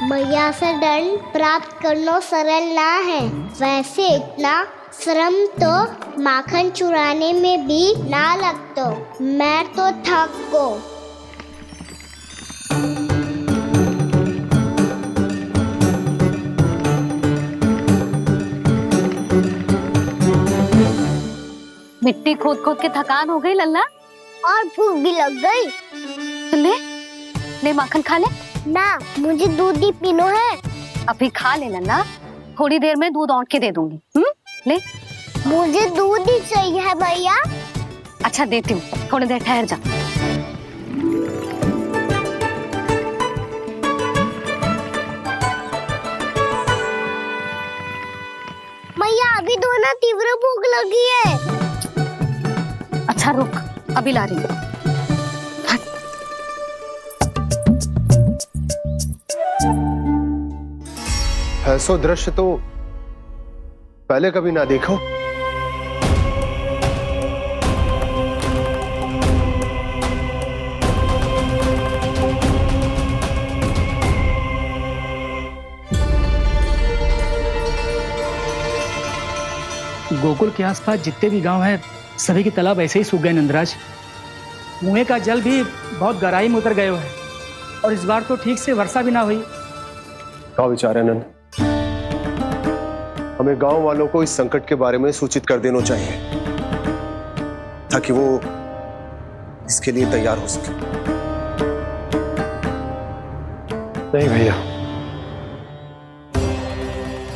मैया से दंड प्राप्त करना सरल ना है। वैसे इतना श्रम तो माखन चुराने में भी ना लगता। मैं तो थक गो। मिट्टी खोद खोद के थकान हो गई लल्ला, और भूख भी लग गई। तो ले ले माखन खा ले। ना, मुझे दूध ही पीनो है। अभी खा ले लल्ला, थोड़ी देर में दूध औंट के दे दूंगी। ले। मुझे दूध ही चाहिए है भैया। अच्छा देती हूँ, थोड़ी देर ठहर जा। मैया अभी तो ना तीव्र भूख लगी है। अच्छा रुक, अभी ला रही हूँ। ऐसा दृश्य तो पहले कभी ना देखो। गोकुल के आसपास जितने भी गांव हैं, सभी के तालाब ऐसे ही सूख गए नंदराज। कुएं का जल भी बहुत गहराई में उतर गए है, और इस बार तो ठीक से वर्षा भी ना हुई। क्या विचार है नंद? हमें गांव वालों को इस संकट के बारे में सूचित कर देना चाहिए, ताकि वो इसके लिए तैयार हो सके। नहीं भैया,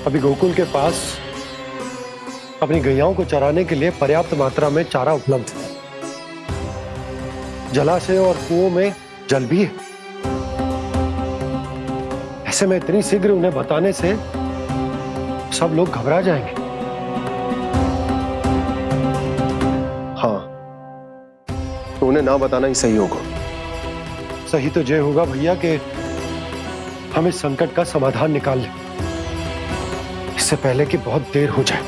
अभी गोकुल के पास अपनी गैयाओं को चराने के लिए पर्याप्त मात्रा में चारा उपलब्ध है। जलाशय और कुओं में जल भी है। ऐसे में इतनी शीघ्र उन्हें बताने से सब लोग घबरा जाएंगे। हाँ, तो उन्हें ना बताना ही सही होगा। सही तो ये होगा भैया कि हम इस संकट का समाधान निकाल लें, इससे पहले कि बहुत देर हो जाए।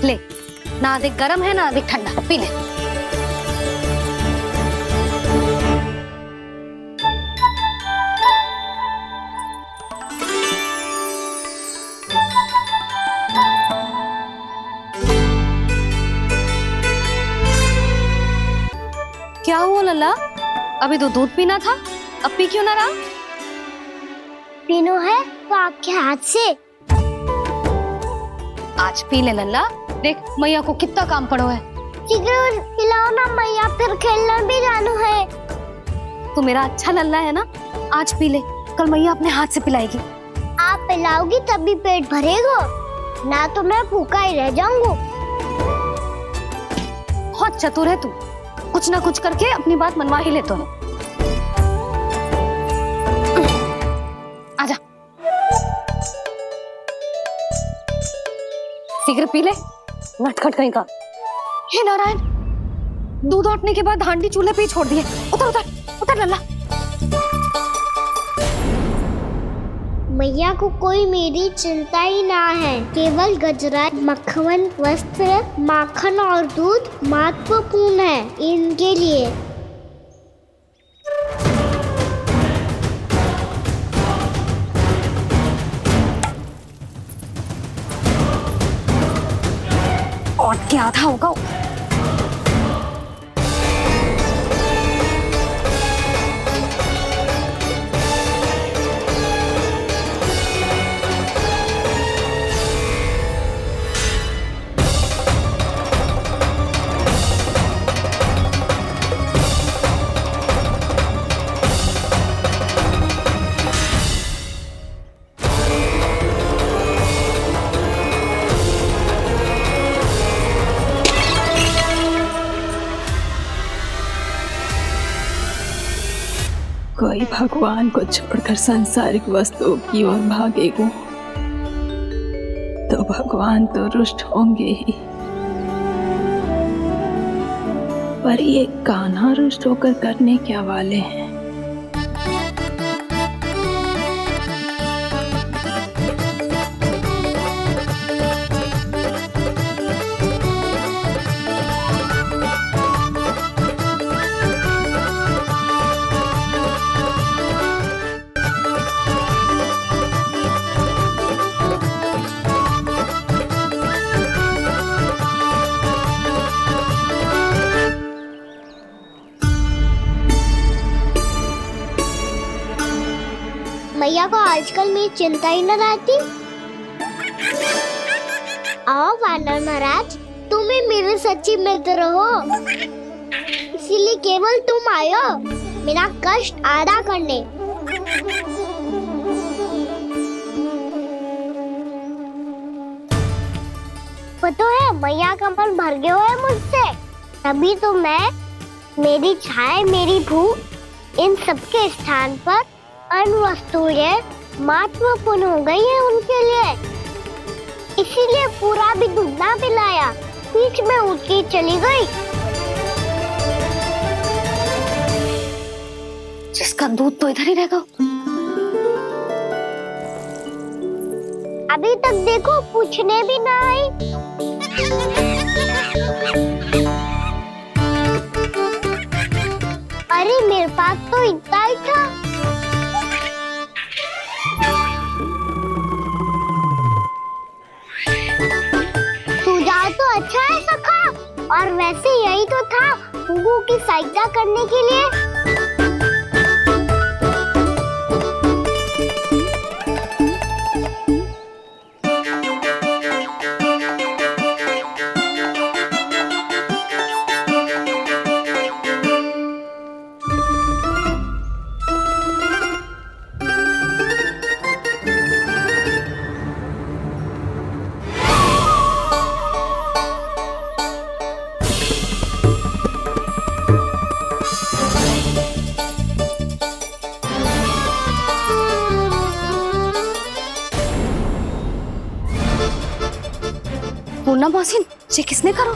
ले, ना अधिक गर्म है ना अधिक ठंडा, पी ले। क्या हुआ लल्ला? अभी तो दूध पीना था, अब पी क्यों ना रहा? पीनो है तो आपके हाथ से। आज पी ले लल्ला, देख मैया को कितना काम पड़ो है। शीघ्र पिलाओ ना मैया, फिर खेलना भी जाना है। तू मेरा अच्छा लल्ला है ना, आज पी ले, कल मैया अपने हाथ से पिलाएगी। आप पिलाओगी तभी पेट भरेगा, ना तो मैं भूखा ही रह जाऊंगा। बहुत चतुर है तू, कुछ ना कुछ करके अपनी बात मनवा ही लेता है। आजा, शीघ्र पी ले, नटखट कहीं का। हे नारायण, दूध औटने के बाद हांडी चूल्हे पे ही छोड़ दिए। उतर उतर उतर लल्ला। मैया को कोई मेरी चिंता ही ना है, केवल गजरा, मक्खन, वस्त्र, माखन और दूध महत्वपूर्ण है इनके लिए। और क्या आधा होगा। कोई भगवान को छोड़कर सांसारिक वस्तुओं की ओर भागेगा तो भगवान तो रुष्ट होंगे ही, पर ये कान्हा रुष्ट होकर करने क्या वाले हैं? मैया को आजकल मेरी चिंता ही न रहती। आओ वानर महाराज, तुम ही मेरे सच्ची मित्र हो, इसीलिए केवल तुम आयो मेरा कष्ट आधा करने। पता है मैया का मन भर गया है मुझसे, तभी तो मैं, मेरी छाया, मेरी भूख, इन सबके स्थान पर अन्य वस्तुएं महत्वपूर्ण हो गई है उनके लिए, इसीलिए पूरा भी दूध ना पिलाया, बीच में उठ के चली गई। जिसका दूध तो इधर ही रहेगा। अभी तक देखो पूछने भी ना आई। अरे मेरे पास तो इतना ही था। तो अच्छा है सखा, और वैसे यही तो था हुगू की सहायता करने के लिए। पूर्णा मौसी, ये किसने करो?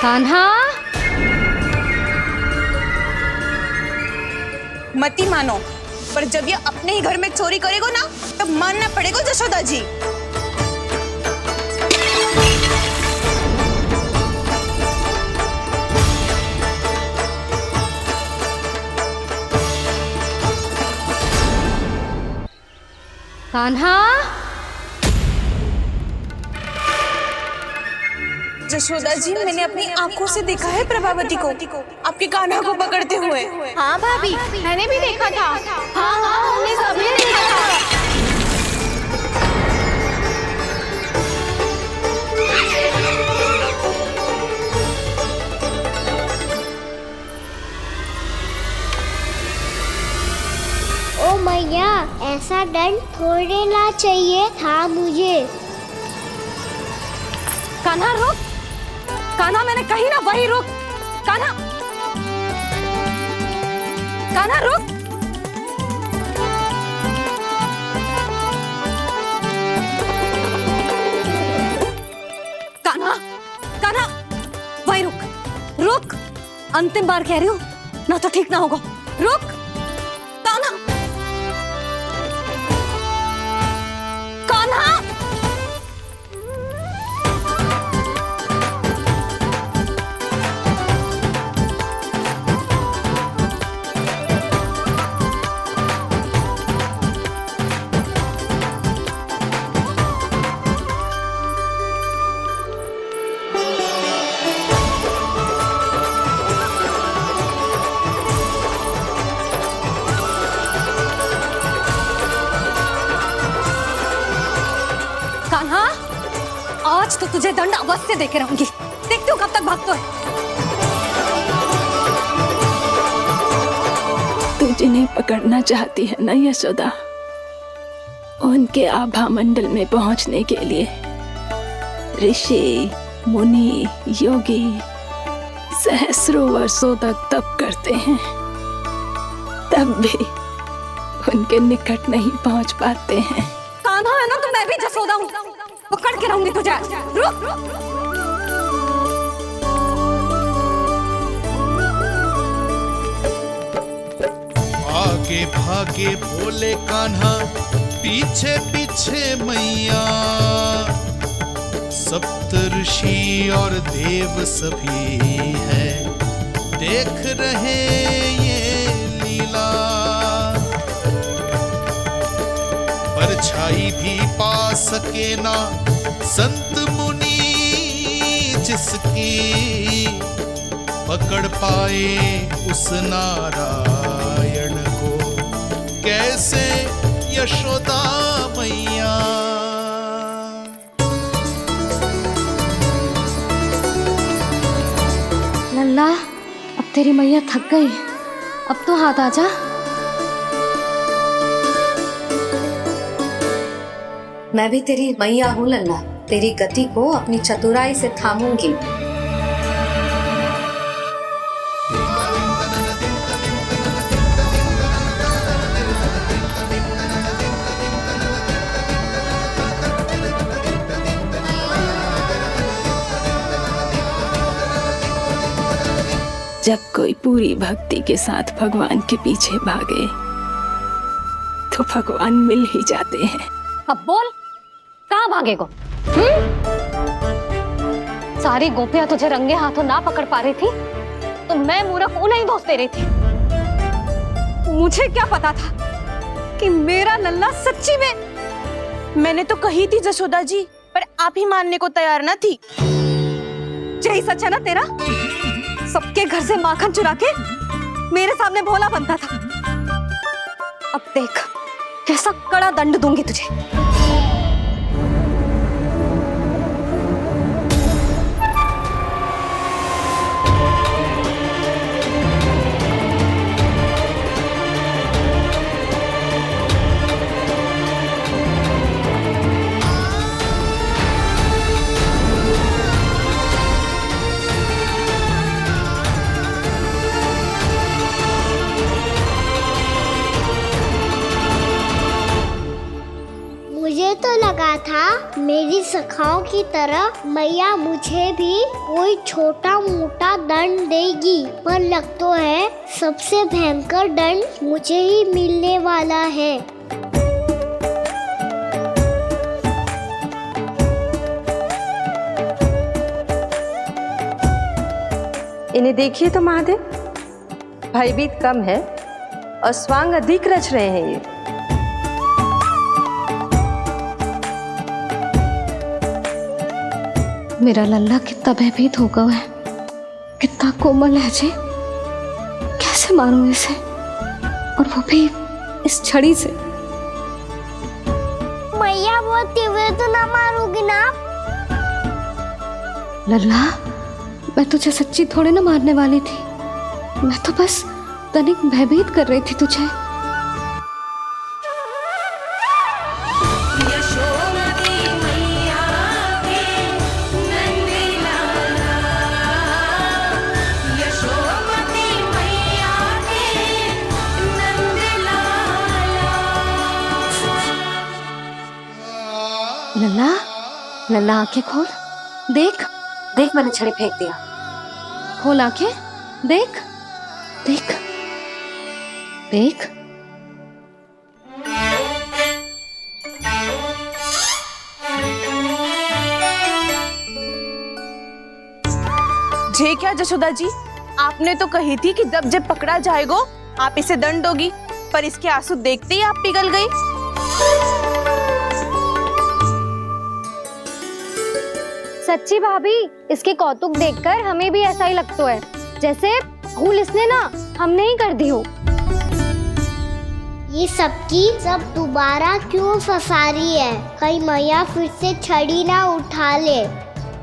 कान्हा, मती मानो, पर जब ये अपने ही घर में चोरी करेगा ना, तब मानना पड़ेगा जशोदा जी। कान्हा, जशोदा जी, मैंने अपनी आंखों से देखा है प्रभावती को आपके कान्हा को पकड़ते हुए। हाँ भाभी, मैंने भी देखा था। हाँ हाँ, हमने सभी देखा था। ओ मैया, ऐसा दंड थोड़े ना चाहिए था मुझे। कान्हा रुक, कान्हा मैंने कही ना वही रुक। कान्हा, कान्हा रुक। कान्हा, कान्हा वही रुक, रुक। अंतिम बार कह रही हूँ, ना तो ठीक ना होगा। रुक कान्हा, कान्हा। कान्हा, आज तो तुझे दंड अवश्य देके रहूंगी। देखती हूँ कब तक भागता है। तू जिन्हें पकड़ना चाहती है ना यशोदा, उनके आभा मंडल में पहुंचने के लिए ऋषि, मुनि, योगी सहस्रों वर्षों तक तप करते हैं, तब भी उनके निकट नहीं पहुंच पाते हैं। कान्हा है ना, तो मैं भी जसोदा हूँ, पकड़ के रहूंगी तुझे। रुक। आगे भागे भोले कान्हा, पीछे पीछे मैया, सप्त ऋषि और देव सभी है, देख रहे ये लीला। परछाई भी पा सके ना संत मुनि जिसकी, पकड़ पाए उस नारायण को कैसे यशोदा मैया। लल्ला, अब तेरी मैया थक गई, अब तो हाथ आजा। मैं भी तेरी मैया हूँ लल्ला, तेरी गति को अपनी चतुराई से थामूंगी। जब कोई पूरी भक्ति के साथ भगवान के पीछे भागे तो भगवान मिल ही जाते हैं। अब बोल, कहाँ भागेगा? सारी गोपियां तुझे रंगे हाथों ना पकड़ पा रही थी, तो मैं मूर्ख उन्हें ही दोष दे रही थी। मुझे क्या पता था कि मेरा लल्ला सच्ची में। मैंने तो कही थी जसोदा जी, पर आप ही मानने को तैयार ना थी। यही सच है ना तेरा? सबके घर से माखन चुरा के मेरे सामने भोला बनता था। अब देख कैसा कड़ा दंड दूंगी तुझे। मेरी सखाओं की तरह मैया मुझे भी कोई छोटा मोटा दंड देगी, पर लग तो है सबसे भयंकर दंड मुझे ही मिलने वाला है। इन्हें देखिए तो महादेव, भयभीत कम है और स्वांग अधिक रच रहे हैं ये। मेरा लल्ला कितना भयभीत होगा है, कितना कोमल है जी। कैसे मारूं इसे, और वो भी इस छड़ी से। मैया बहुत तीव्र तो ना मारोगी ना? लल्ला, मैं तुझे सच्ची थोड़े ना मारने वाली थी, मैं तो बस तनिक भयभीत कर रही थी तुझे। लल्ला, लल्ला आंखें खोल, देख देख, मैंने छड़ी फेंक दिया। खोल आंखें, देख देख देख। जे क्या जशोदा जी, आपने तो कही थी कि जब पकड़ा जाएगा आप इसे दंड दोगी, पर इसके आंसू देखते ही आप पिघल गई। सच्ची भाभी, इसके कौतुक देखकर हमें भी ऐसा ही लगता है, जैसे भूल इसने ना हमने ही कर दी हो। ये सबकी सब दोबारा क्यों फंसा रही है? कहीं मैया फिर से छड़ी ना उठा ले।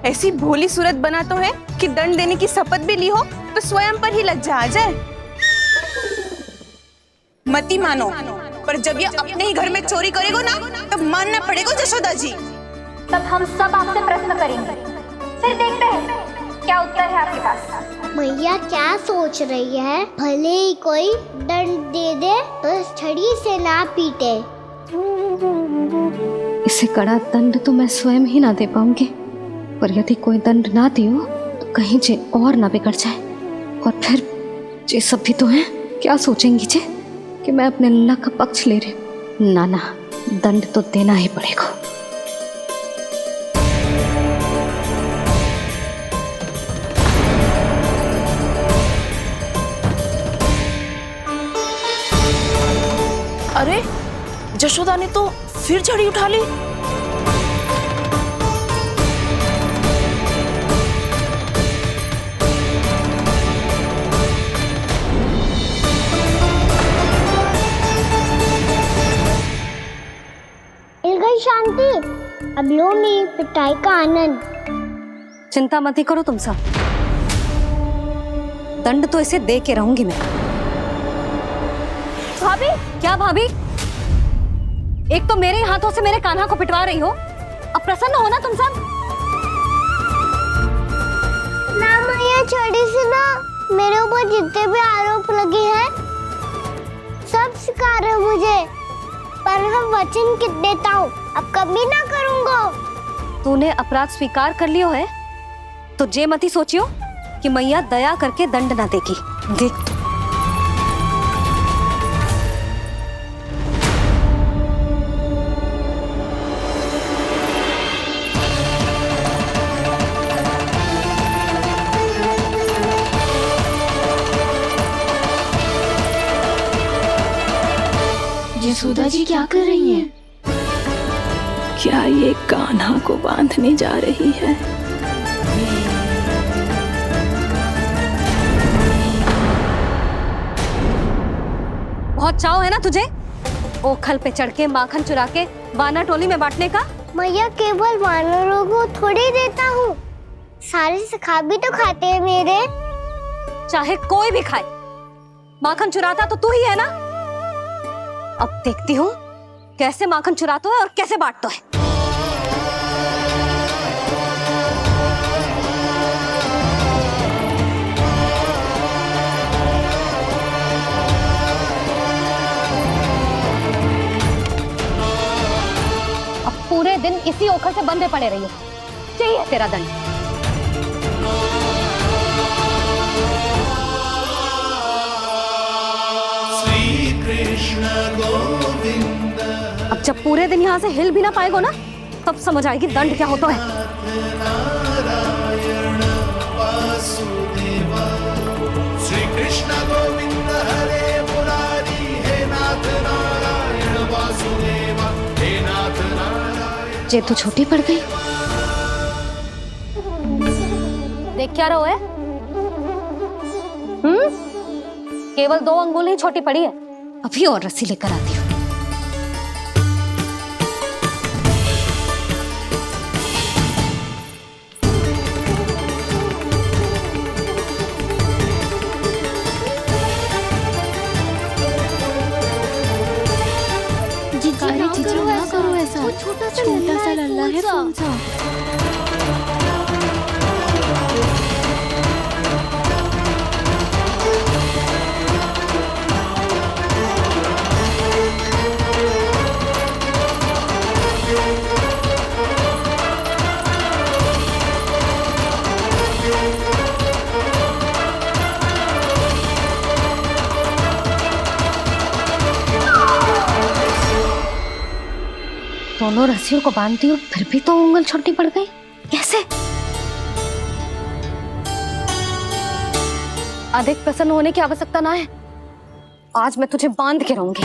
ऐसी भोली सूरत बना तो है कि दंड देने की शपथ भी ली हो तो स्वयं पर ही लज्जा आ जाए। मती मानो, पर जब ये अपने ही घर में चोरी करेगा ना, तब मानना पड़ेगा जशोदा जी। तब हम सब आपसे प्रश्न करेंगे, फिर देखते हैं क्या उत्तर है आपके पास। मैया क्या सोच रही है? भले ही कोई दंड दे दे, बस छड़ी से ना पीटे। इसे कड़ा दंड तो मैं स्वयं ही ना दे पाऊंगी, पर यदि कोई दंड ना दियो तो कहीं जे और ना बिगड़ जाए, और फिर जे सब भी तो हैं, क्या सोचेंगी जे कि मैं अपने लल्ला का पक्ष ले रही हूँ। ना ना, दंड तो देना ही पड़ेगा। अरे, जशोदा ने तो फिर छड़ी उठा ली। मिल गई शांति, अब लो मेरी पिटाई का आनंद। चिंता मत ही करो तुम सब, दंड तो इसे दे के रहूंगी मैं। भाभी, क्या भाभी? एक तो मेरे हाथों से मेरे कान्हा को पिटवा रही हो, अब प्रसन्न हो ना तुम सब? ना मैया, छड़ी से ना मेरे ऊपर जितने भी आरोप लगे हैं सब स्वीकार है मुझे, पर मैं वचन कित देता हूँ, अब कभी ना करूँगा। तूने अपराध स्वीकार कर लियो है तो जे मती सोचियो कि मैया दया करके दंड ना देगी। देख, यशोदा जी क्या कर रही हैं? क्या ये कान्हा को बांधने जा रही है? बहुत चाव है ना तुझे ओखल पे चढ़ के माखन चुरा के वानर टोली में बांटने का? मैया, केवल वानरों को थोड़ी देता हूँ, सारे सखा भी तो खाते हैं मेरे। चाहे कोई भी खाए, माखन चुराता तो तू ही है ना। अब देखती हूँ कैसे माखन चुराता है और कैसे बांटता है। अब पूरे दिन इसी ओखर से बंधे पड़े रहिए। चाहिए तेरा दंड। श्री कृष्ण गोविंद। अब जब पूरे दिन यहाँ से हिल भी ना पाएगो ना, तब समझ आएगी दंड क्या होता है। नारायण वासुदेव। श्री कृष्ण गोविंद हरे मुरारी। हे नाथ नारायण वासुदेव। हे नाथ नारायण। जे तो छोटी पड़ गई। देख क्या रहो है? केवल 2 अंगुल ही छोटी पड़ी है। अभी और रस्सी लेकर आती हूँ। ना करो ऐसा। छोटा सा लल्ला है फूल सा। दोनों रस्सियों को बांधती हूँ, फिर भी तो उंगल छोटी पड़ गई। कैसे? अधिक प्रसन्न होने की आवश्यकता ना है। आज मैं तुझे बांध के रहूंगी।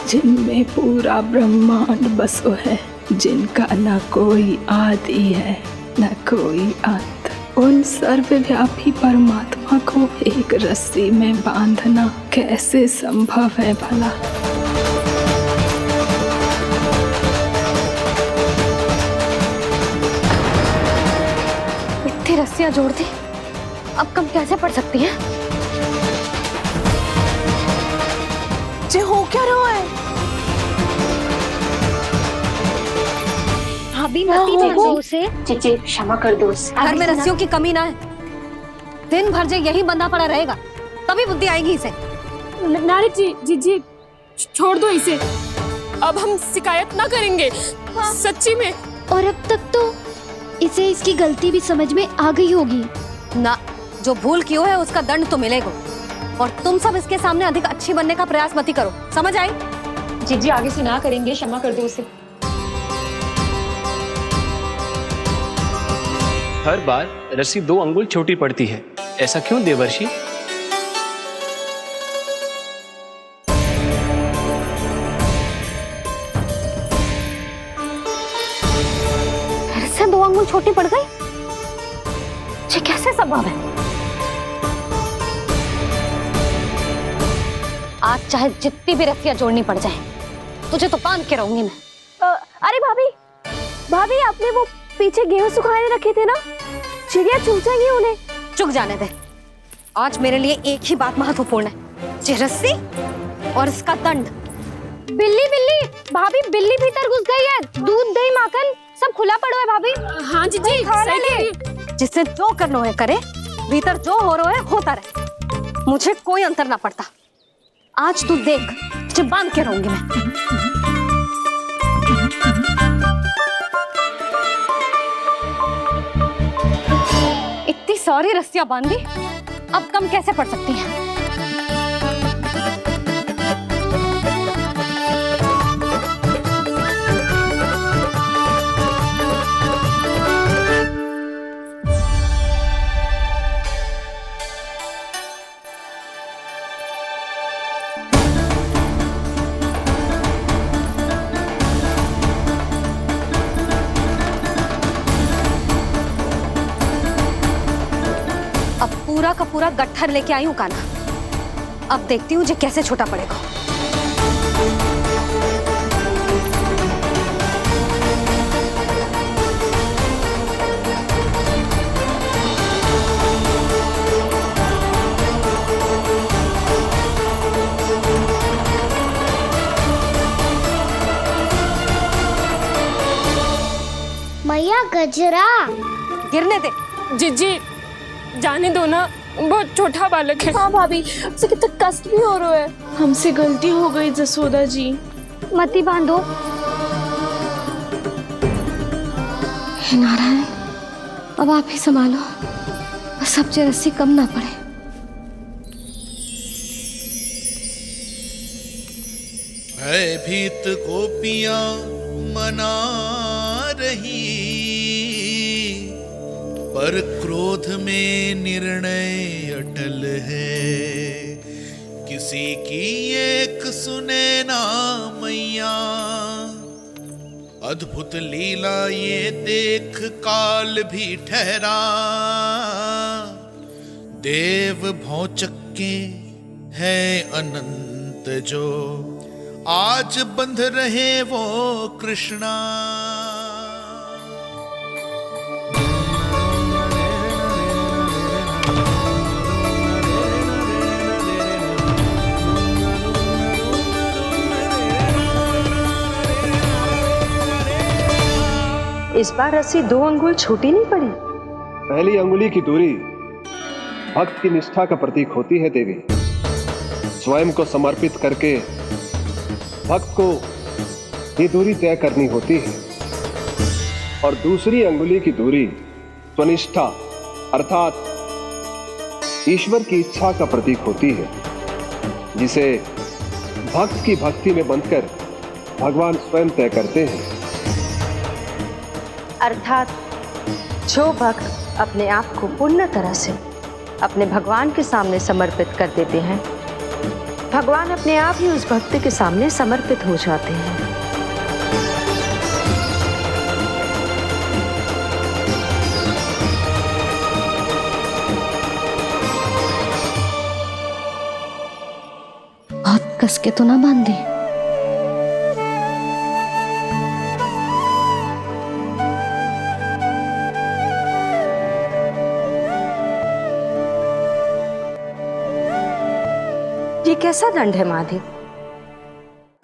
जिनमें पूरा ब्रह्मांड बसो है, जिनका न कोई आदि है न कोई अंत, उन सर्वव्यापी परमात्मा को एक रस्सी में बांधना कैसे संभव है भला? इतनी रस्सियां जोड़ दी, अब कम कैसे पड़ सकती हैं? जे हो क्या रहा है? भाभी मती देखो उसे। जीजी क्षमा कर दो उसे। घर में रस्सियों की कमी ना है। दिन भर जे यही बंधा पड़ा रहेगा, तभी बुद्धि आएगी इसे। नारी जी छोड़ दो इसे। अब हम शिकायत ना करेंगे। सच्ची में। और अब तक तो इसे इसकी गलती भी समझ में आ गई होगी ना। जो भूल किया है उसका दंड तो मिलेगा। और तुम सब इसके सामने अधिक अच्छी बनने का प्रयास मत करो, समझ आई? जीजी आगे से ना करेंगे, क्षमा कर दो उसे। हर बार रस्सी 2 अंगुल छोटी पड़ती है, ऐसा क्यों देवर्षि? फिर से 2 अंगुल छोटी पड़ गई? ये कैसे संभव है? आज चाहे जितनी भी रस्सियां जोड़नी पड़ जाए, तुझे तो बांध के रहूंगी मैं। अरे भाभी आपने वो पीछे गेहूं सुखाने रखे थे ना, चिड़िया चुग जाएंगी उन्हें। चुग जाने दे। आज मेरे लिए एक ही बात महत्वपूर्ण है, ये रस्सी और इसका दंड। बिल्ली भाभी, बिल्ली भीतर घुस गई है। दूध दही माखन सब खुला पड़ा है भाभी। हाँ जीजी सही कह रही है। जिससे जो करना है करे, भीतर जो हो रहा है होता रहे, मुझे कोई अंतर ना पड़ता। आज तू देख, तुझे बांध के रहूंगी मैं। इतनी सारी रस्सियां बांधी, अब कम कैसे पड़ सकती हैं? पूरा का पूरा गट्ठर लेके आई हूँ कान्हा। अब देखती हूँ जे कैसे छोटा पड़ेगा। गजरा। गिरने दे। जीजी जाने दो ना, बहुत छोटा बालक है। हाँ भाभी, उसे कितना कष्ट भी हो रहा है। हमसे गलती हो गई जसोदा जी। मती बांधो। हे नारायण, अब आप ही संभालो, बस अब रस्सी कम ना पड़े। भयभीत गोपियां मना रही, पर क्रोध में निर्णय अटल है। किसी की एक सुने ना मैया, अद्भुत लीला ये देख काल भी ठहरा। देव भौचक्के है अनंत जो, आज बंध रहे वो कृष्णा। इस बार रस्सी 2 अंगुल छोटी नहीं पड़ी। पहली अंगुली की दूरी भक्त की निष्ठा का प्रतीक होती है देवी। स्वयं को समर्पित करके भक्त को ये दूरी तय करनी होती है, और दूसरी अंगुली की दूरी स्वनिष्ठा अर्थात ईश्वर की इच्छा का प्रतीक होती है, जिसे भक्त की भक्ति में बंधकर भगवान स्वयं तय करते हैं। अर्थात जो भक्त अपने आप को पूर्ण तरह से अपने भगवान के सामने समर्पित कर देते हैं, भगवान अपने आप ही उस भक्त के सामने समर्पित हो जाते हैं। बहुत कस के तो ना बांधी। ये कैसा दंड है माधे?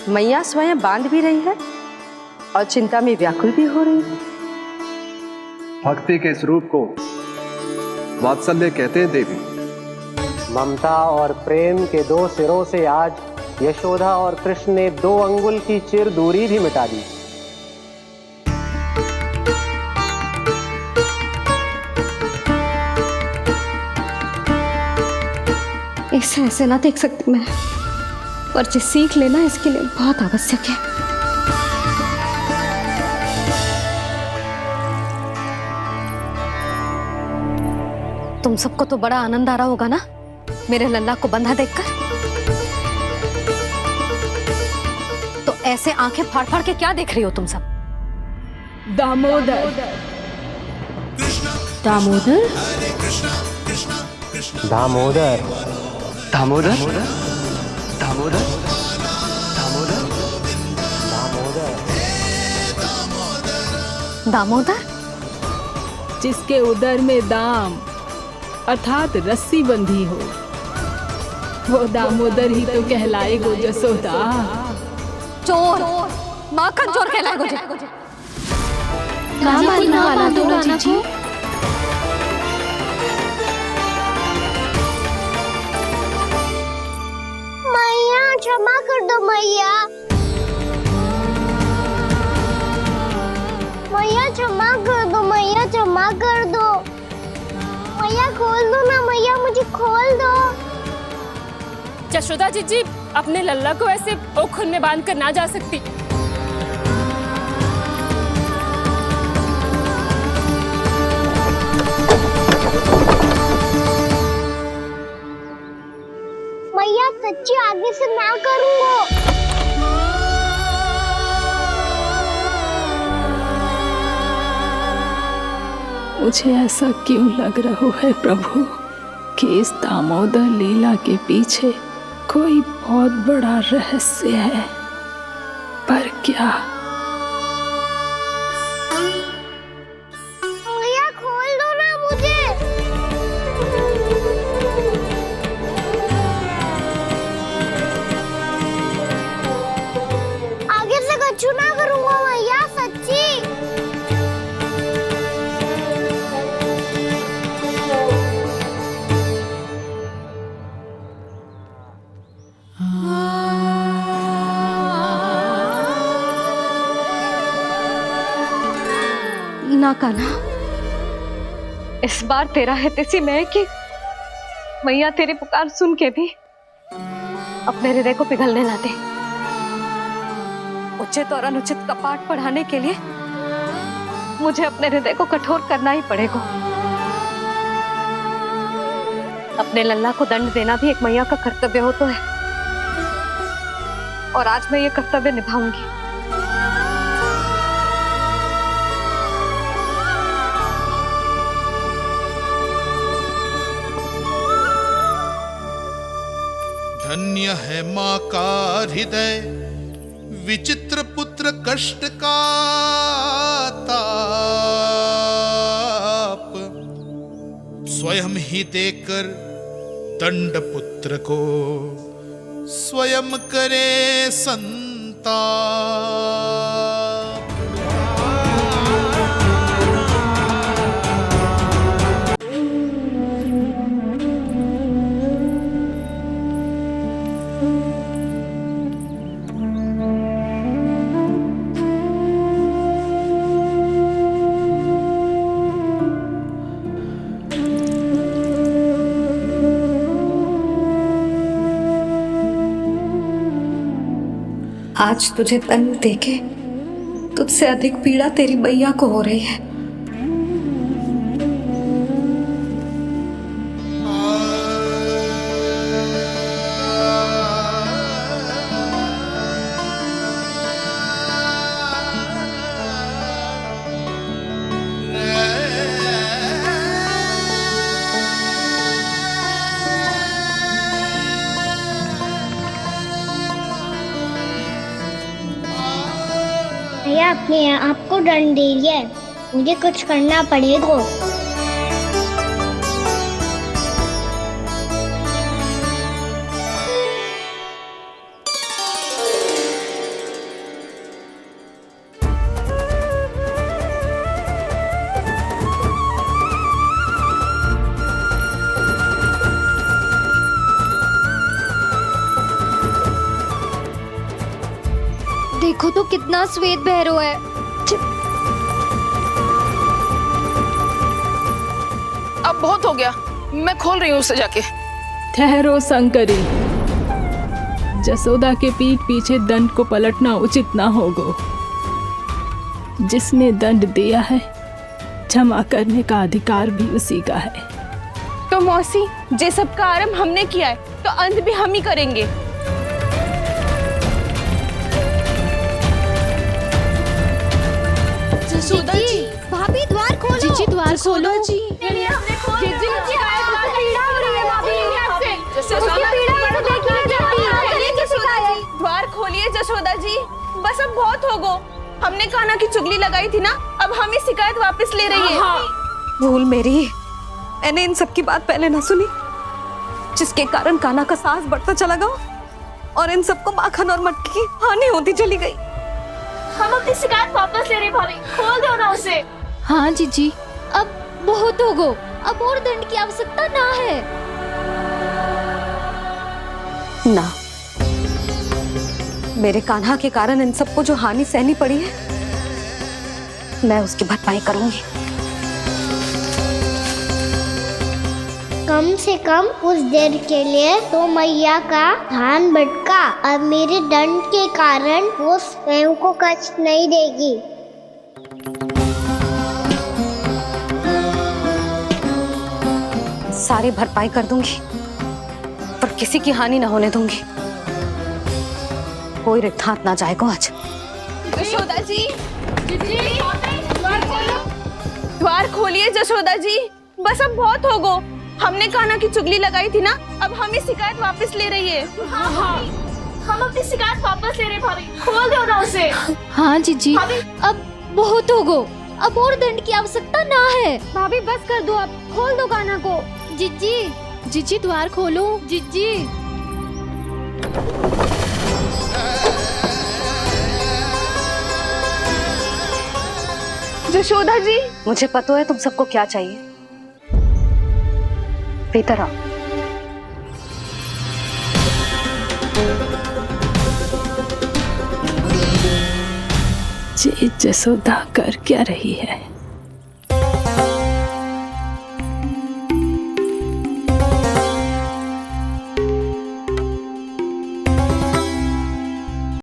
मैया स्वयं बांध भी रही है और चिंता में व्याकुल भी हो रही है। भक्ति के स्वरूप को वात्सल्य कहते हैं देवी। ममता और प्रेम के 2 सिरों से आज यशोदा और कृष्ण ने 2 अंगुल की चिर दूरी भी मिटा दी। इसे ऐसे ना देख सकती मैं, पर जो सीख लेना इसके लिए बहुत आवश्यक है। तुम सबको तो बड़ा आनंद आ रहा होगा ना मेरे लल्ला को बंधा देखकर। तो ऐसे आंखें फाड़ फाड़ के क्या देख रही हो तुम सब? दामोदर। दामोदर? दामोदर। दामोदर? दामोदर? दामोदर? जिसके उदर में दाम अर्थात रस्सी बंधी हो, वो दामोदर ही तो कहलाएगो जसोदा। चोर, माखन चोर कहलाएगो। कहाँ मारने वाला तू राना को? मैया क्षमा कर दो मैया। मैया क्षमा कर दो, मैया क्षमा कर दो। मैया खोल दो ना मैया, मुझे खोल दो। यशोदा जीजी अपने लल्ला को ऐसे ओखुन में बांध कर ना जा सकती। मैया सच्ची आगे से ना करूँगा। मुझे ऐसा क्यों लग रहा है प्रभु कि इस दामोदर लीला के पीछे कोई बहुत बड़ा रहस्य है, पर क्या? मैया खोल दो ना मुझे। आगे से कछु ना करूँगा मैया, सच्ची। ना कान्हा, इस बार तेरा हितैषी मैं कि मैया तेरी पुकार सुन के भी अपने हृदय को पिघलने ना दे। उचित और अनुचित का पाठ पढ़ाने के लिए मुझे अपने हृदय को कठोर करना ही पड़ेगा। अपने लल्ला को दंड देना भी एक मैया का कर्तव्य हो तो है, और आज मैं ये कर्तव्य निभाऊंगी। धन्य है माँ का हृदय, विचित्र पुत्र कष्ट का ताप, स्वयं ही देकर दंड पुत्र को स्वयं करे संताप। आज तुझे दंड देके तुझसे अधिक पीड़ा तेरी मैया को हो रही है। भैया अपने आप को दंड दे दिया है, मुझे कुछ करना पड़ेगा। देखो तो कितना श्वेत भैरव है। अब बहुत हो गया, मैं खोल रही हूँ उसे जाके। ठहरो शंकरी, जसोदा के पीठ पीछे दंड को पलटना उचित ना होगा। जिसने दंड दिया है क्षमा करने का अधिकार भी उसी का है। तो मौसी, जे सब का आरंभ हमने किया है तो अंत भी हम ही करेंगे। जसोदा जी, भाभी द्वार खोलो। जीजी द्वार खोलो। जी हमने खोल जीजी पीड़ा हो रही है भाभी। जसोदा द्वार खोलिए जसोदा जी, बस अब बहुत हो गो। हमने कान्हा की चुगली लगाई थी ना, अब हम ही शिकायत वापस ले रही है। भूल मेरी, मैंने इन सब की बात पहले ना सुनी, जिसके कारण कान्हा का साहस बढ़ता चला गया और इन सबको माखन और मटकी की हानि होती चली गई। हम अपनी शिकायत वापस ले रहे भाभी, खोल दो ना उसे। हाँ जीजी, अब बहुत हो गो, अब और दंड की आवश्यकता ना है। ना, मेरे कान्हा के कारण इन सबको जो हानि सहनी पड़ी है, मैं उसकी भरपाई करूंगी। कम से कम कुछ देर के लिए तो मैया का ध्यान भटका, अब मेरे दंड के कारण वो स्वयं को कष्ट नहीं देगी। सारी भरपाई कर दूंगी, पर किसी की हानि न होने दूंगी। कोई रिक्त हाथ ना जाएगा आज। जसोदा जी, द्वार खोलिए जसोदा जी, बस अब बहुत हो गो। हमने कान्हा की चुगली लगाई थी ना, अब हम ही शिकायत वापस ले रही है। हम अपनी शिकायत वापस ले रहे भाभी, खोल दो ना उसे। हाँ जीजी, अब बहुत हो गो, अब और दंड की आवश्यकता ना है। भाभी बस कर दो, अब खोल दो कान्हा को। जीजी, जीजी द्वार खोलो। जीजी जशोदा जी, मुझे पता है तुम सबको क्या चाहिए। भीतर आओ। जी जसोदा कर क्या रही है?